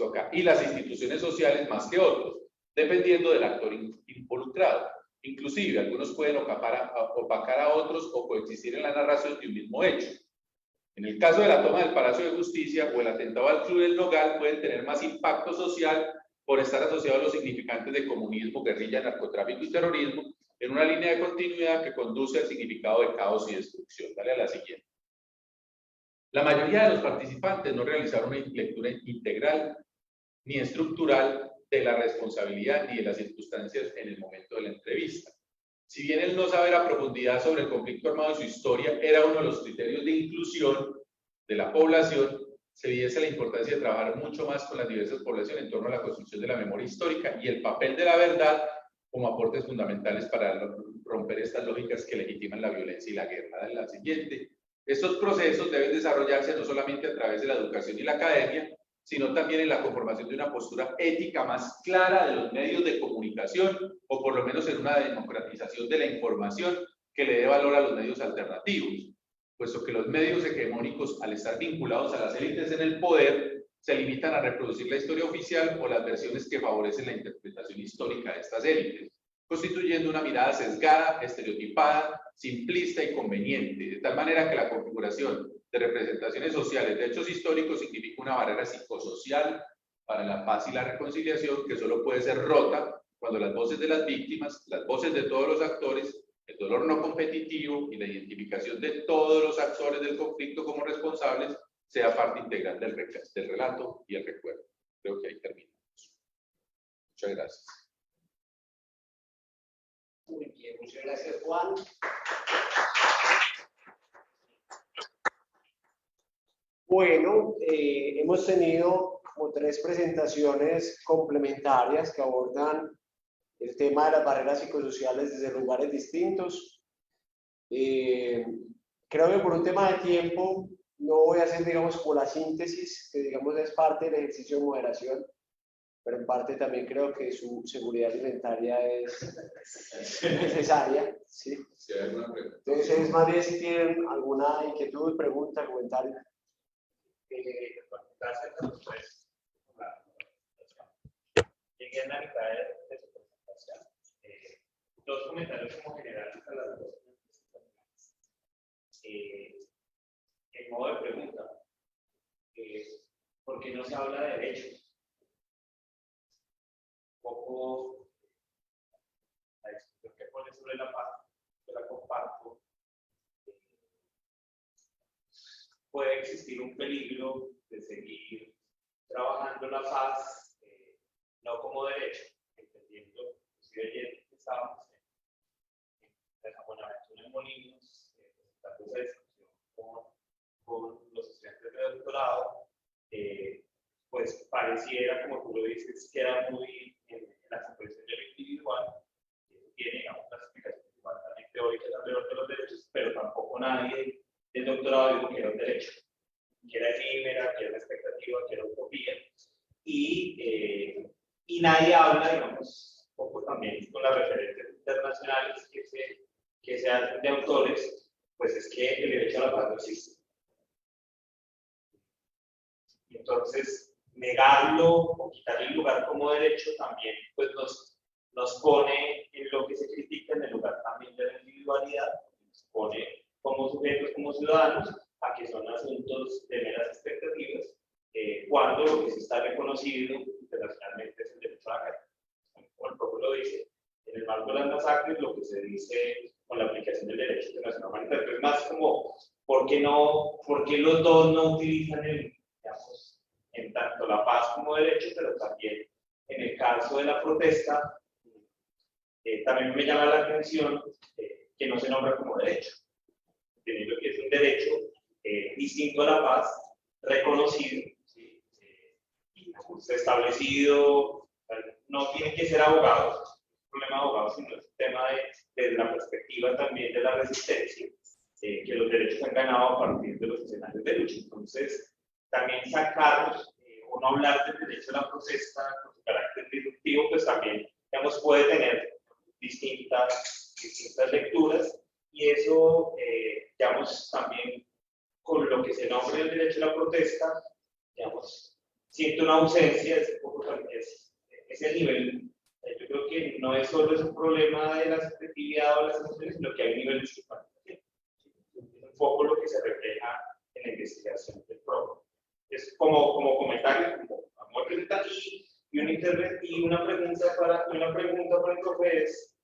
acá. Y las instituciones sociales más que otros, dependiendo del actor involucrado. Inclusive, algunos pueden opacar a otros o coexistir en la narración de un mismo hecho. En el caso de la toma del Palacio de Justicia o el atentado al Club del Nogal, pueden tener más impacto social por estar asociados a los significantes de comunismo, guerrilla, narcotráfico y terrorismo, en una línea de continuidad que conduce al significado de caos y destrucción. Dale a la siguiente. La mayoría de los participantes no realizaron una lectura integral ni estructural de la responsabilidad ni de las circunstancias en el momento de la entrevista. Si bien el no saber a profundidad sobre el conflicto armado y su historia era uno de los criterios de inclusión de la población, se evidencia la importancia de trabajar mucho más con las diversas poblaciones en torno a la construcción de la memoria histórica y el papel de la verdad como aportes fundamentales para romper estas lógicas que legitiman la violencia y la guerra. Dale la siguiente. Estos procesos deben desarrollarse no solamente a través de la educación y la academia, sino también en la conformación de una postura ética más clara de los medios de comunicación, o por lo menos en una democratización de la información que le dé valor a los medios alternativos, puesto que los medios hegemónicos, al estar vinculados a las élites en el poder, se limitan a reproducir la historia oficial o las versiones que favorecen la interpretación histórica de estas élites, constituyendo una mirada sesgada, estereotipada, simplista y conveniente, de tal manera que la configuración de representaciones sociales de hechos históricos significa una barrera psicosocial para la paz y la reconciliación que solo puede ser rota cuando las voces de las víctimas, las voces de todos los actores, el dolor no competitivo y la identificación de todos los actores del conflicto como responsables sea parte integral del relato y el recuerdo. Creo que ahí terminamos. Muchas gracias. Muy bien, muchas gracias, Juan. Bueno, hemos tenido como 3 presentaciones complementarias que abordan el tema de las barreras psicosociales desde lugares distintos. Creo que por un tema de tiempo no voy a hacer, digamos, como la síntesis, que digamos es parte del ejercicio de moderación, pero en parte también creo que su seguridad alimentaria es necesaria. ¿Sí? Si hay alguna pregunta. Entonces, más bien si tienen alguna inquietud, pregunta, comentario. Gracias a ustedes. Llegué a la mitad de su presentación. 2 comentarios como generales a las 2 presentaciones. En modo de pregunta, ¿por qué no se habla de derechos? Un poco la discusión que pone sobre la paz, yo la comparto. Puede existir un peligro de seguir trabajando la paz, no como derecho, entendiendo, si ayer estábamos en la Buenaventura en Molinos, presentando esa discusión con los estudiantes de doctorado, pues pareciera, como tú lo dices, queda muy en la comprensión de lo individual, tiene, digamos, las explicaciones igual también teóricas alrededor de los derechos, pero tampoco nadie del doctorado dijo que era un derecho, que era efímera, que era una expectativa, que era utopía, y nadie habla, digamos, un poco también con las referencias internacionales que se hacen de autores, pues es que el derecho a la paz no existe. Entonces, negarlo o quitarle el lugar como derecho también pues nos pone en lo que se critica en el lugar también de la individualidad, nos pone como sujetos, como ciudadanos, a que son asuntos de meras expectativas, cuando lo que se está reconocido internacionalmente es el derecho a la guerra. Como el propio lo dice, en el marco de las masacres, lo que se dice con la aplicación del derecho internacional humanitario es más como, ¿por qué los dos no utilizan digamos, en tanto la paz como derecho, pero también en el caso de la protesta, también me llama la atención que no se nombra como derecho, teniendo que es un derecho distinto a la paz, reconocido, ¿sí? Establecido, no tienen que ser abogados, es un problema de abogados, sino es un tema de la perspectiva también de la resistencia, que los derechos han ganado a partir de los escenarios de lucha. Entonces, también sacarlos o no hablar del derecho a la protesta con su carácter disruptivo, pues también, digamos, puede tener distintas lecturas, y eso, digamos, también con lo que se nombra el derecho a la protesta, digamos, siento una ausencia, es el nivel. Yo creo que no es solo un problema de la subjetividad o las emociones, sino que hay un nivel de estigmatización. Es un poco lo que se refleja en la investigación del PRO. Es como comentario, como presentar y una pregunta para el profe es,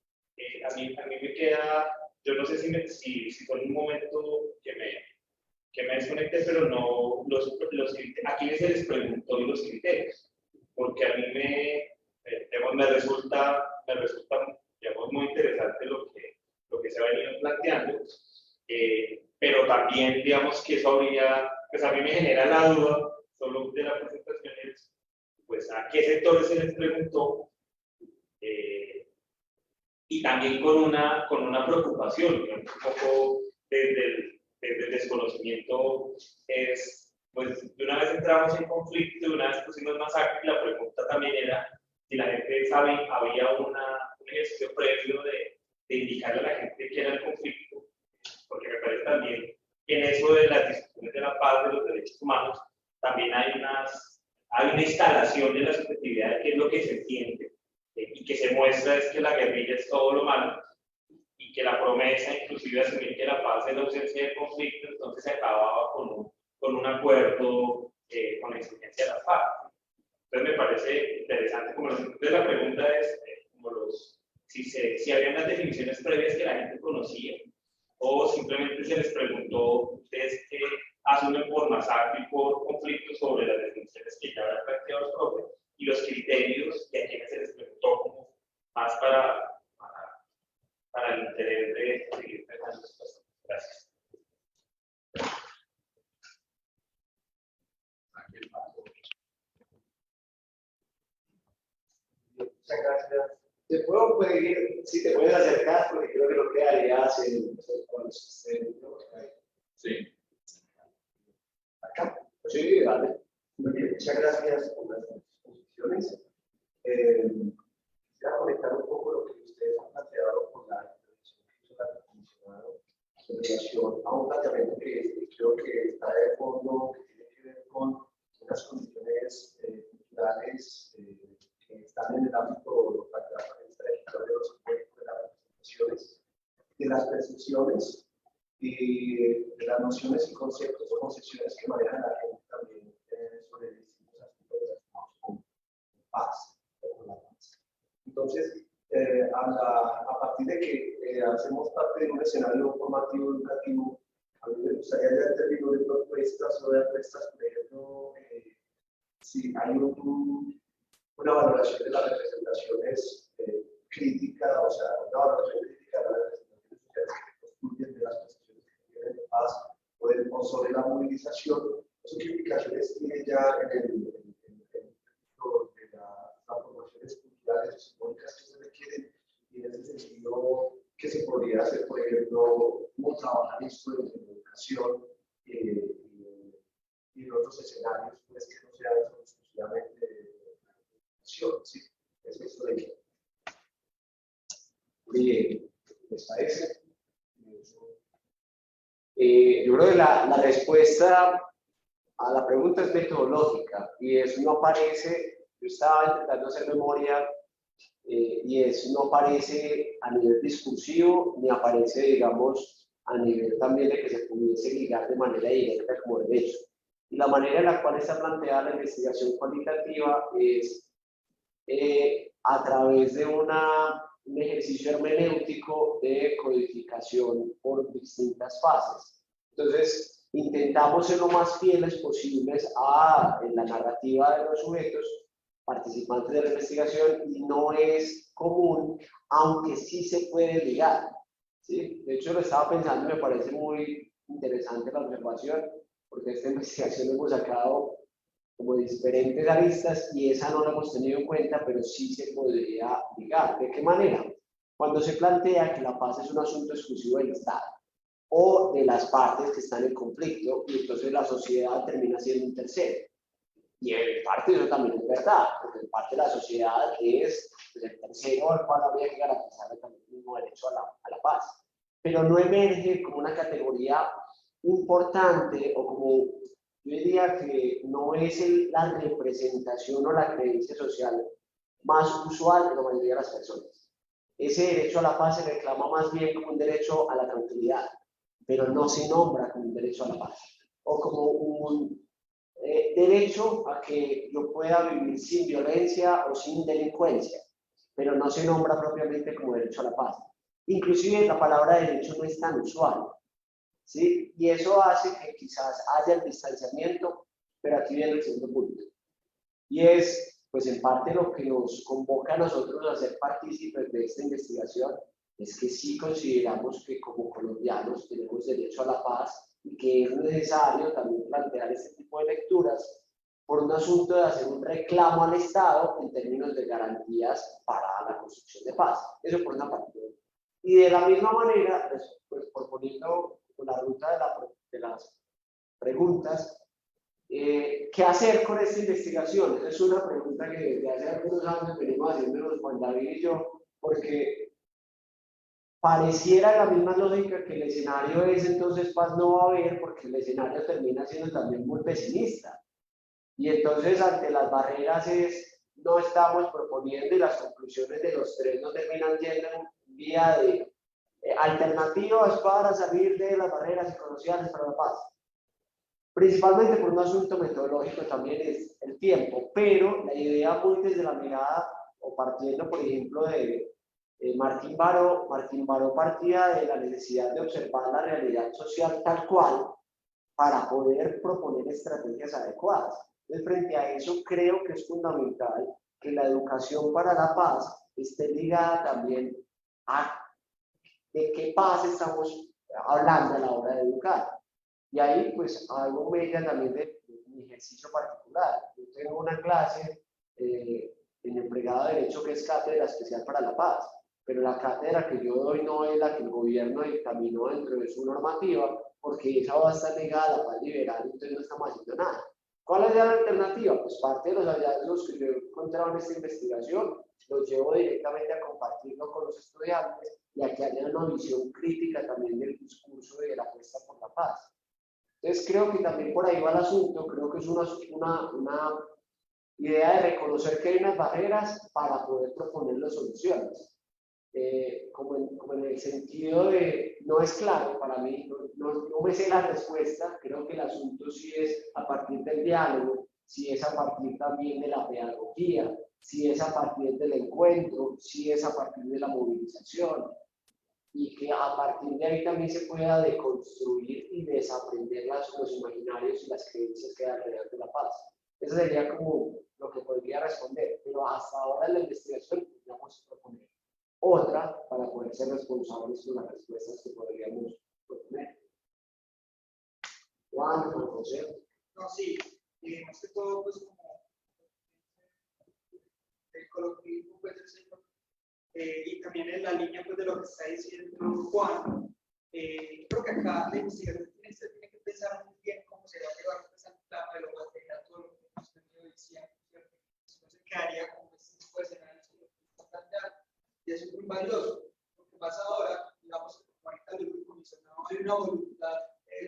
a mí me queda, yo no sé si fue en un momento que me desconecté, pero no, a quienes se les preguntó los criterios, porque a mí digamos, me resulta digamos, muy interesante lo que se ha venido planteando, pero también, digamos, que eso habría, pues a mí me genera la duda, solo de la presentación, es, pues, a qué sectores se les preguntó, y también con una preocupación, un poco desde el desconocimiento, es, pues, de una vez entramos en conflicto, de una vez pusimos masacre, y la pregunta también era si la gente sabe, había un ejercicio previo de indicarle a la gente qué era el conflicto, porque me parece también que en eso de las discusiones de la paz, de los derechos humanos, también hay una instalación de la subjetividad de qué es lo que se siente, y que se muestra es que la guerrilla es todo lo malo, y que la promesa, inclusive asumir que la paz es la ausencia de conflicto, entonces se acababa con un acuerdo con la exigencia de la paz. Entonces me parece interesante, como entonces la pregunta es si había unas definiciones previas que la gente conocía, o simplemente se les preguntó ustedes qué asumen por masacre y por conflicto sobre las definiciones que ya habían planteado los profes y los criterios y a quienes se les preguntó como más para el interés de seguir pensando estas cosas. Gracias. Muchas gracias. ¿Te puedo pedir si te puedes acercar? Porque creo que no quedarías con el sistema. Sí. Acá. Sí, vale. Muy bien, muchas gracias por las exposiciones. Quisiera conectar un poco lo que ustedes han planteado con la intervención que hizo la comisionado en relación a un planteamiento que creo que está de fondo, que tiene que ver con unas condiciones culturales que están en el ámbito de la trayectoria de los aspectos de las representaciones, de las percepciones y de las nociones y conceptos o concepciones que manejan la gente también sobre distintos aspectos relacionados con paz o con la paz. Entonces, a partir de que hacemos parte de un escenario formativo educativo, a mí me gustaría ya en términos de propuestas o de apuestas, por ejemplo, si hay una valoración de las representaciones críticas, o sea, una valoración crítica de las representaciones sociales que construyen de las percepciones que tienen de paz o sobre la movilización, ¿eso qué implicaciones tiene ya en el de las transformaciones culturales y simbólicas que se requieren? Y en ese sentido, ¿qué se podría hacer, por ejemplo, cómo trabajar esto en educación y en otros escenarios, pues que no sean exclusivamente ¿sí? Es eso de que. Bien, ¿les parece? Yo creo que la respuesta a la pregunta es metodológica y eso no aparece, yo estaba intentando hacer memoria y eso no aparece a nivel discursivo ni aparece, digamos, a nivel también de que se pudiese ligar de manera directa como derecho. Y la manera en la cual está planteada la investigación cualitativa es a través de un ejercicio hermenéutico de codificación por distintas fases. Entonces, intentamos ser lo más fieles posibles en la narrativa de los sujetos participantes de la investigación y no es común, aunque sí se puede ligar. ¿Sí? De hecho, lo estaba pensando y me parece muy interesante la observación, porque esta investigación hemos sacado como diferentes aristas y esa no la hemos tenido en cuenta, pero sí se podría ligar. ¿De qué manera? Cuando se plantea que la paz es un asunto exclusivo del Estado o de las partes que están en conflicto y entonces la sociedad termina siendo un tercero. Y en parte eso también es verdad, porque en parte la sociedad es pues, el tercero al cual habría que garantizarle también el mismo derecho a la paz. Pero no emerge como una categoría importante o como, yo diría que no es la representación o la creencia social más usual de la mayoría de las personas. Ese derecho a la paz se reclama más bien como un derecho a la tranquilidad, pero no se nombra como un derecho a la paz o como un derecho a que yo pueda vivir sin violencia o sin delincuencia, pero no se nombra propiamente como derecho a la paz. Inclusive la palabra derecho no es tan usual, ¿sí? Y eso hace que quizás haya el distanciamiento, pero aquí viene el segundo punto. Y es, pues en parte lo que nos convoca a nosotros a ser partícipes de esta investigación, es que sí consideramos que como colombianos tenemos derecho a la paz y que es necesario también plantear este tipo de lecturas por un asunto de hacer un reclamo al Estado en términos de garantías para la construcción de paz. Eso por una parte. Y de la misma manera, pues proponiendo la ruta de las preguntas, ¿qué hacer con esta investigación? Esa es una pregunta que desde hace algunos años venimos haciéndonos Juan David y yo, porque pareciera la misma lógica que el escenario es entonces paz no va a haber, porque el escenario termina siendo también muy pesimista. Y entonces ante las barreras no estamos proponiendo y las conclusiones de los tres no terminan yendo en vía de alternativas para salir de las barreras psicosociales para la paz. Principalmente por un asunto metodológico también es el tiempo, pero la idea muy desde la mirada, o partiendo por ejemplo de Martín Baró partía de la necesidad de observar la realidad social tal cual para poder proponer estrategias adecuadas. Entonces, frente a eso, creo que es fundamental que la educación para la paz esté ligada también a de qué paz estamos hablando a la hora de educar. Y ahí, pues, hago media también de mi ejercicio particular. Yo tengo una clase en el pregrado de Derecho que es Cátedra Especial para la Paz, pero la cátedra que yo doy no es la que el gobierno dictaminó dentro de su normativa, porque esa va a estar ligada a la paz liberal, entonces no estamos haciendo nada. ¿Cuál es la alternativa? Pues parte de los hallazgos que yo he encontrado en esta investigación los llevo directamente a compartirlo con los estudiantes y a que haya una visión crítica también del discurso de la apuesta por la paz. Entonces creo que también por ahí va el asunto, creo que es una idea de reconocer que hay unas barreras para poder proponer las soluciones. Como en el sentido de, no es claro para mí, no me sé la respuesta, creo que el asunto sí es a partir del diálogo, si es a partir también de la pedagogía, si es a partir del encuentro, si es a partir de la movilización, y que a partir de ahí también se pueda deconstruir y desaprender los imaginarios y las creencias que hay alrededor de la paz. Eso sería como lo que podría responder, pero hasta ahora en la investigación podríamos proponer otra para poder ser responsables con las respuestas que podríamos proponer. Juan, José. No, sí, más que todo, pues como el coloquialismo, pues y también en la línea pues, de lo que está diciendo Juan, creo que acá la investigación tiene que pensar muy bien cómo se va a llevar pues, a lo material, todo lo que hemos venido diciendo, no se quedaría como este tipo de escenarios que lo plantear, y eso es muy valioso. Lo que pasa ahora, digamos que como ahorita el grupo comisionado hay una voluntad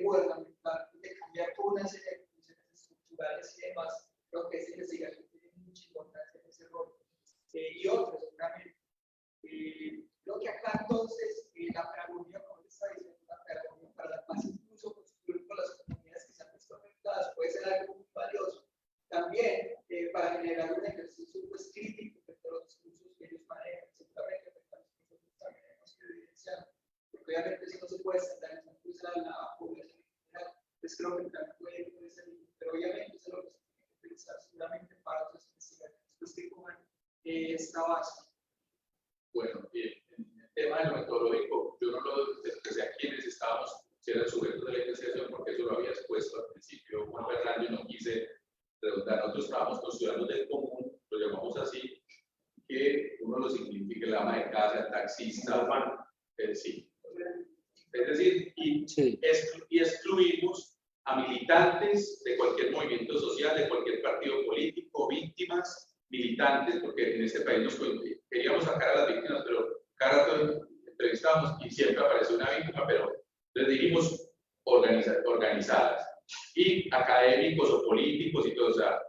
gubernamental de cambiar toda una serie de condiciones estructurales y demás, creo que esa investigación tiene mucha importancia en ese rol. Y otros, seguramente. Creo que acá entonces la pedagogía, como está diciendo, la pedagogía para la paz, incluso construir con las comunidades que se han visto afectadas, puede ser algo muy valioso. También para generar un ejercicio pues, crítico de los discursos que ellos manejan, seguramente nosotros también hemos que evidenciar, porque obviamente si no se puede estandarizar pues, a la población en general, pues creo que también puede ser, pero obviamente eso es lo que se tiene que pensar seguramente para otras investigaciones pues, que cojan esta base. Bueno, bien, en el tema de lo metodológico, yo no lo expresé a quienes estábamos, si eran sujetos de la investigación, porque eso lo había expuesto al principio Juan Fernando y no quise redundar. Nosotros trabajamos con ciudadanos del común, lo llamamos así, que uno lo simplifica, el ama de casa, el taxista, sí. Es decir, y excluimos a militantes de cualquier movimiento social, de cualquier partido político, víctimas, militantes, porque en este país nos queríamos sacar a las víctimas, pero cada rato entrevistábamos y siempre aparece una víctima, pero les dijimos organizadas, y académicos o políticos y todo, o sea,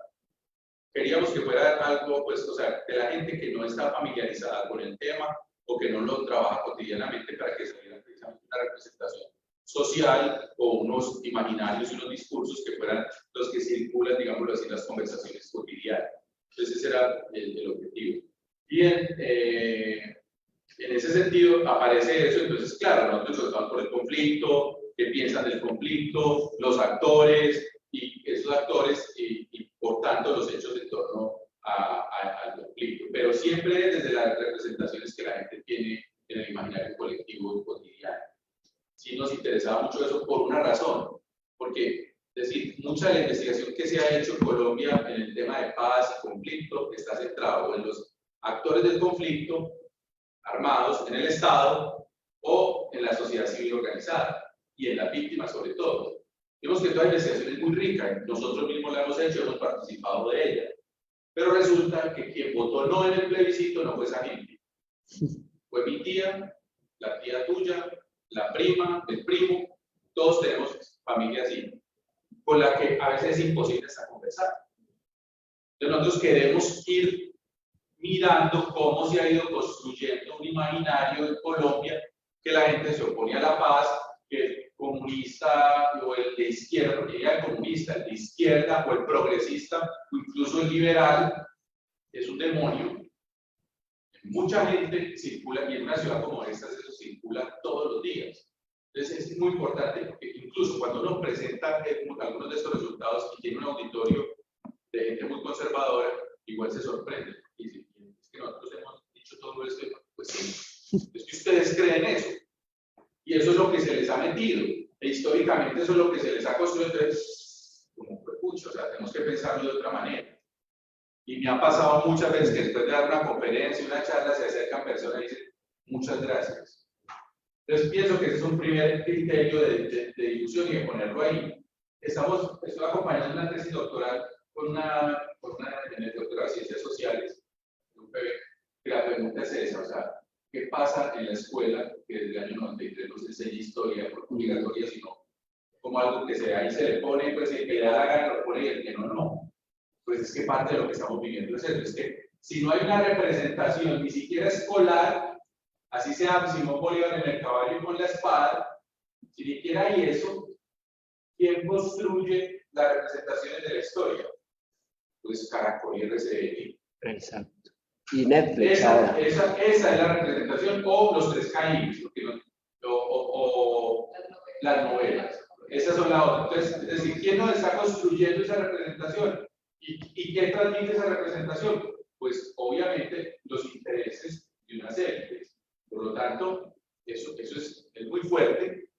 queríamos que fuera algo, pues, o sea, de la gente que no está familiarizada con el tema o que no lo trabaja cotidianamente para que saliera precisamente una representación social o unos imaginarios y unos discursos que fueran los que circulan, digámoslo así, en las conversaciones cotidianas. Entonces ese era el objetivo. Bien, En ese sentido aparece eso, entonces claro, nosotros estamos por el conflicto, qué piensan del conflicto, los actores, y esos actores, y por tanto los hechos en torno al conflicto, pero siempre desde las representaciones que la gente tiene en el imaginario colectivo y cotidiano. Sí nos interesaba mucho eso por una razón, porque, es decir, mucha de la investigación que se ha hecho en Colombia en el tema de paz y conflicto está centrado en los actores del conflicto armados en el Estado o en la sociedad civil organizada y en las víctimas sobre todo. Vemos que toda la investigación es muy rica, nosotros mismos la hemos hecho, hemos participado de ella, pero resulta que quien votó no en el plebiscito no fue esa gente, fue mi tía, la tía tuya, la prima, el primo, todos tenemos familia así, con la que a veces es imposible hasta conversar. Entonces nosotros queremos ir mirando cómo se ha ido construyendo un imaginario en Colombia, que la gente se opone a la paz, que el comunista o el de izquierda, porque ya el comunista, el de izquierda o el progresista o incluso el liberal es un demonio. Mucha gente circula, y en una ciudad como esta eso circula todos los días. Entonces es muy importante, porque incluso cuando uno presenta algunos de estos resultados y tiene un auditorio de gente muy conservadora, igual se sorprende. Y dice, es que nosotros hemos dicho todo esto, pues sí, es que ustedes creen eso. Y eso es lo que se les ha metido. E históricamente eso es lo que se les ha construido. Entonces, como pucha, o sea, tenemos que pensarlo de otra manera. Y me ha pasado muchas veces que después de dar una conferencia, una charla, se acercan personas y dicen, muchas gracias. Entonces pienso que ese es un primer criterio de difusión y de ponerlo ahí. Estoy acompañando una tesis doctoral en el doctorado de Ciencias Sociales, que la pregunta es esa, o sea, ¿qué pasa en la escuela que desde el año 93 no se enseña historia por obligatoria, sino como algo que ahí se le pone, pues el que le da la gana lo pone y el que no, no? Pues es que parte de lo que estamos viviendo es eso, es que si no hay una representación ni siquiera escolar, así sea Simón Bolívar en el caballo con la espada, si ni siquiera hay eso, ¿quién construye las representaciones de la historia? Pues Caracol y RCN. Exacto. Y Netflix ahora. Esa es la representación, o los tres caídos, o las novelas. Esas son las otras. Entonces, es decir, ¿quién nos está construyendo esa representación? ¿Y qué transmite esa representación? Pues obviamente los intereses de unas élites. Por lo tanto, eso es muy fuerte,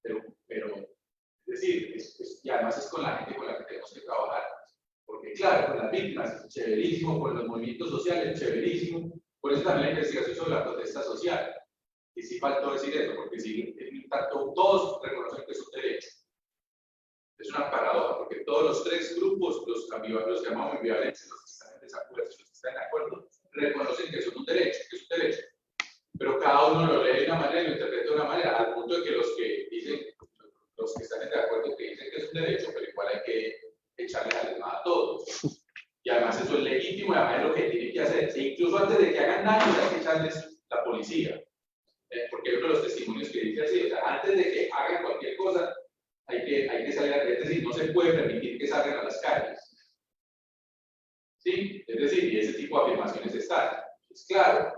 pero es decir, y además es con la gente con la que tenemos que trabajar. Porque claro, con las víctimas, chéverísimo, con los movimientos sociales, chéverísimo, por eso también la investigación sobre la protesta social. Y sí faltó decir eso, porque sí, todos reconocen que es un derecho. Es una paradoja, porque todos los tres grupos, los llamamos ambivalentes, los que están en desacuerdo, los que están de acuerdo, reconocen que es un derecho, pero cada uno lo lee de una manera y lo interpreta de una manera, al punto de que los que están en desacuerdo que dicen que es un derecho, pero igual hay que echarle a todos. Y además eso es legítimo y además es lo que tienen que hacer. E incluso antes de que hagan daño hay que echarles la policía. Porque hay uno de los testimonios que dice así, o sea, antes de que hagan cualquier cosa, hay que salir a es decir, no se puede permitir que salgan a las calles. ¿Sí? Es decir, y ese tipo de afirmaciones están. Es claro,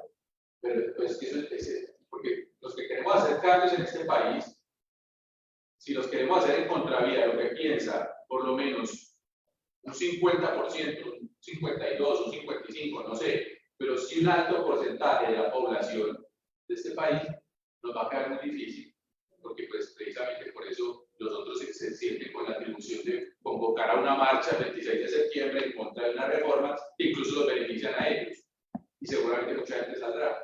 pero pues eso es porque los que queremos hacer cambios en este país, si los queremos hacer en contravía de lo que piensa, por lo menos un 50%, un 52, un 55, no sé, pero sí un alto porcentaje de la población de este país, nos va a quedar muy difícil, porque pues precisamente por eso los otros se sienten con la atribución de convocar a una marcha el 26 de septiembre en contra de una reforma que incluso los benefician a ellos, y seguramente mucha gente saldrá.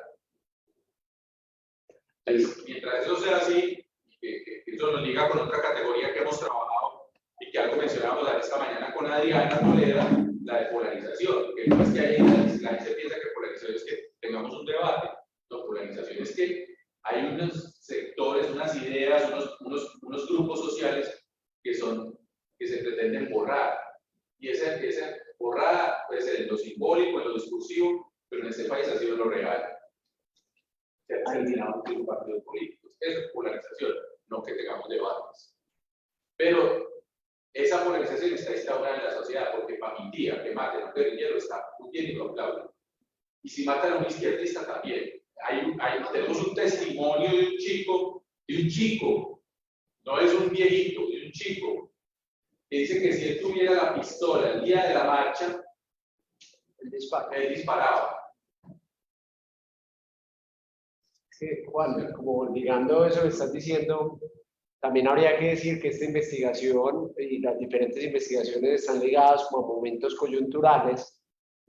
Entonces, mientras eso sea así, que eso nos liga con otra categoría que hemos trabajado y que algo mencionábamos esta mañana con Adriana Moleda, la de polarización, que no es que la gente piensa que polarización es que tengamos un debate, no, polarización es que hay unos sectores, unas ideas, unos grupos sociales que se pretenden borrar, y esa borrada puede ser en lo simbólico, en lo discursivo, pero en este país ha sido lo real. Se ha terminado con los partidos políticos. Eso es polarización, no que tengamos debates. Pero esa polarización está instaurada en la sociedad, porque para mi tía que maten a un guerrillero está muy bien y lo aplauden. Y si matan a un izquierdista también, tenemos un testimonio de un chico, no es un viejito, de un chico, que dice que si él tuviera la pistola el día de la marcha, él disparaba. Sí, Juan, como ligando eso que estás diciendo, también habría que decir que esta investigación y las diferentes investigaciones están ligadas como a momentos coyunturales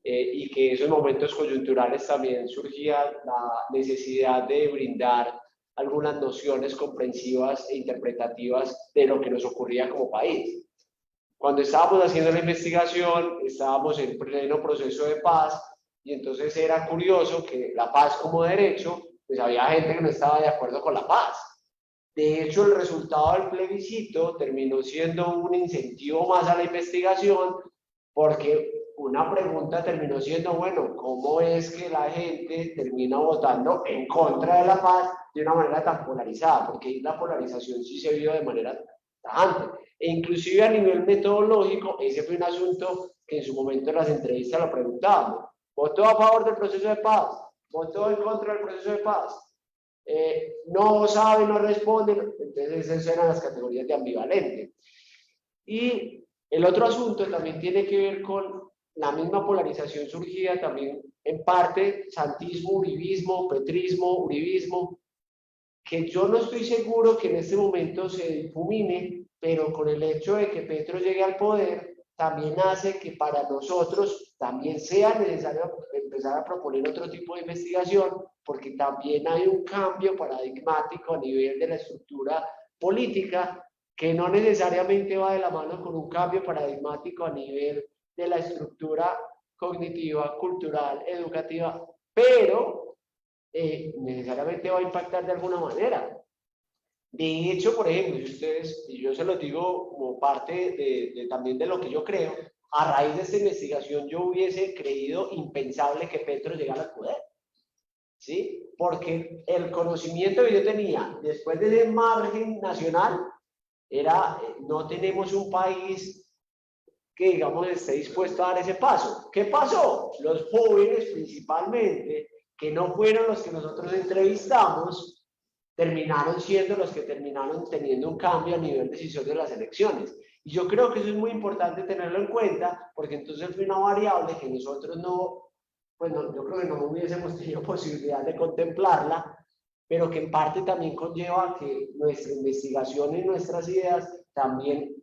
y que esos momentos coyunturales también surgía la necesidad de brindar algunas nociones comprensivas e interpretativas de lo que nos ocurría como país. Cuando estábamos haciendo la investigación, estábamos en pleno proceso de paz y entonces era curioso que la paz como derecho, pues había gente que no estaba de acuerdo con la paz. De hecho, el resultado del plebiscito terminó siendo un incentivo más a la investigación porque una pregunta terminó siendo, bueno, ¿cómo es que la gente termina votando en contra de la paz de una manera tan polarizada? Porque la polarización sí se vio de manera tajante. E inclusive a nivel metodológico, ese fue un asunto que en su momento en las entrevistas lo preguntábamos. ¿Votó a favor del proceso de paz? ¿Votó en contra del proceso de paz? No sabe, no responde. Entonces esas eran las categorías de ambivalente. Y el otro asunto también tiene que ver con la misma polarización surgida también en parte santismo, uribismo, petrismo, uribismo, que yo no estoy seguro que en este momento se difumine, pero con el hecho de que Petro llegue al poder, también hace que para nosotros también sea necesario empezar a proponer otro tipo de investigación, porque también hay un cambio paradigmático a nivel de la estructura política que no necesariamente va de la mano con un cambio paradigmático a nivel de la estructura cognitiva, cultural, educativa, pero necesariamente va a impactar de alguna manera. De hecho, por ejemplo, si ustedes, y yo se lo digo como parte también de lo que yo creo, a raíz de esta investigación yo hubiese creído impensable que Petro llegara al poder, ¿sí? Porque el conocimiento que yo tenía después de ese margen nacional era, no tenemos un país que, digamos, esté dispuesto a dar ese paso. ¿Qué pasó? Los jóvenes principalmente, que no fueron los que nosotros entrevistamos, terminaron siendo los que terminaron teniendo un cambio a nivel de decisión de las elecciones. Y yo creo que eso es muy importante tenerlo en cuenta, porque entonces fue una variable que nosotros no, pues no, yo creo que no hubiésemos tenido posibilidad de contemplarla, pero que en parte también conlleva que nuestra investigación y nuestras ideas también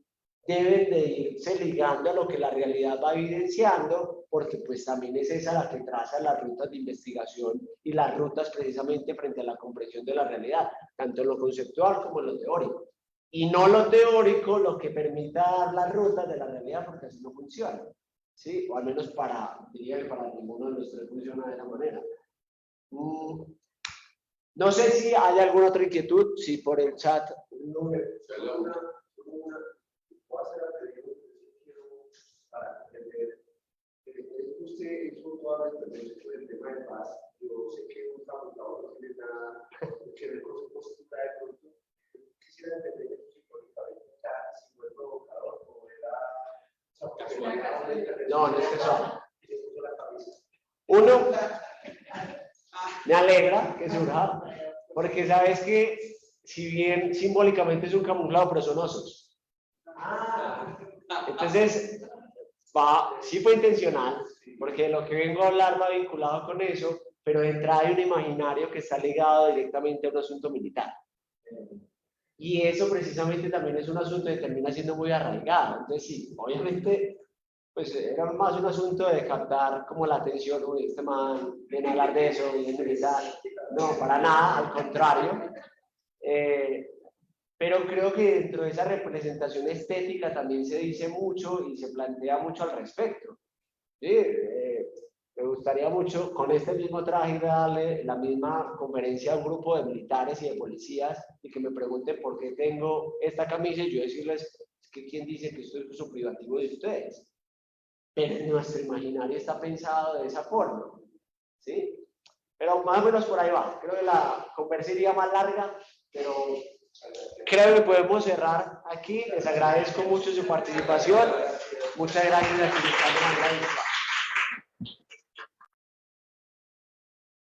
deben de irse ligando a lo que la realidad va evidenciando, porque pues también es esa la que traza las rutas de investigación y las rutas precisamente frente a la comprensión de la realidad, tanto en lo conceptual como en lo teórico. Y no lo teórico lo que permita dar las rutas de la realidad, porque así no funciona, ¿sí? O al menos diría que para ninguno de los tres funciona de esa manera. No sé si hay alguna otra inquietud, si por el chat. Para entender, usted hizo toda la intervención del tema de paz. Yo sé que un facultado no tiene nada que ver con su postura de pronto. Quisiera entender psicológicamente si fue provocador o era. No, no es eso. Uno, me alegra que surja, porque sabes que, si bien simbólicamente es un camuflado, pero son osos. Entonces, sí fue intencional, porque lo que vengo a hablar va vinculado con eso, pero de entrada hay un imaginario que está ligado directamente a un asunto militar. Y eso precisamente también es un asunto que termina siendo muy arraigado. Entonces, sí, obviamente, pues era más un asunto de captar como la atención, uy, este man viene a hablar de eso, viene militar. No, para nada, al contrario. Pero creo que dentro de esa representación estética también se dice mucho y se plantea mucho al respecto. ¿Sí? Me gustaría mucho con este mismo traje darle la misma conferencia a un grupo de militares y de policías y que me pregunten por qué tengo esta camisa y yo decirles, es que quién dice que esto es uso privativo de ustedes. Pero nuestro imaginario está pensado de esa forma. ¿Sí? Pero más o menos por ahí va. Creo que la conversa iría más larga, pero creo que podemos cerrar aquí. Les agradezco mucho su participación. Muchas gracias a quienes están en la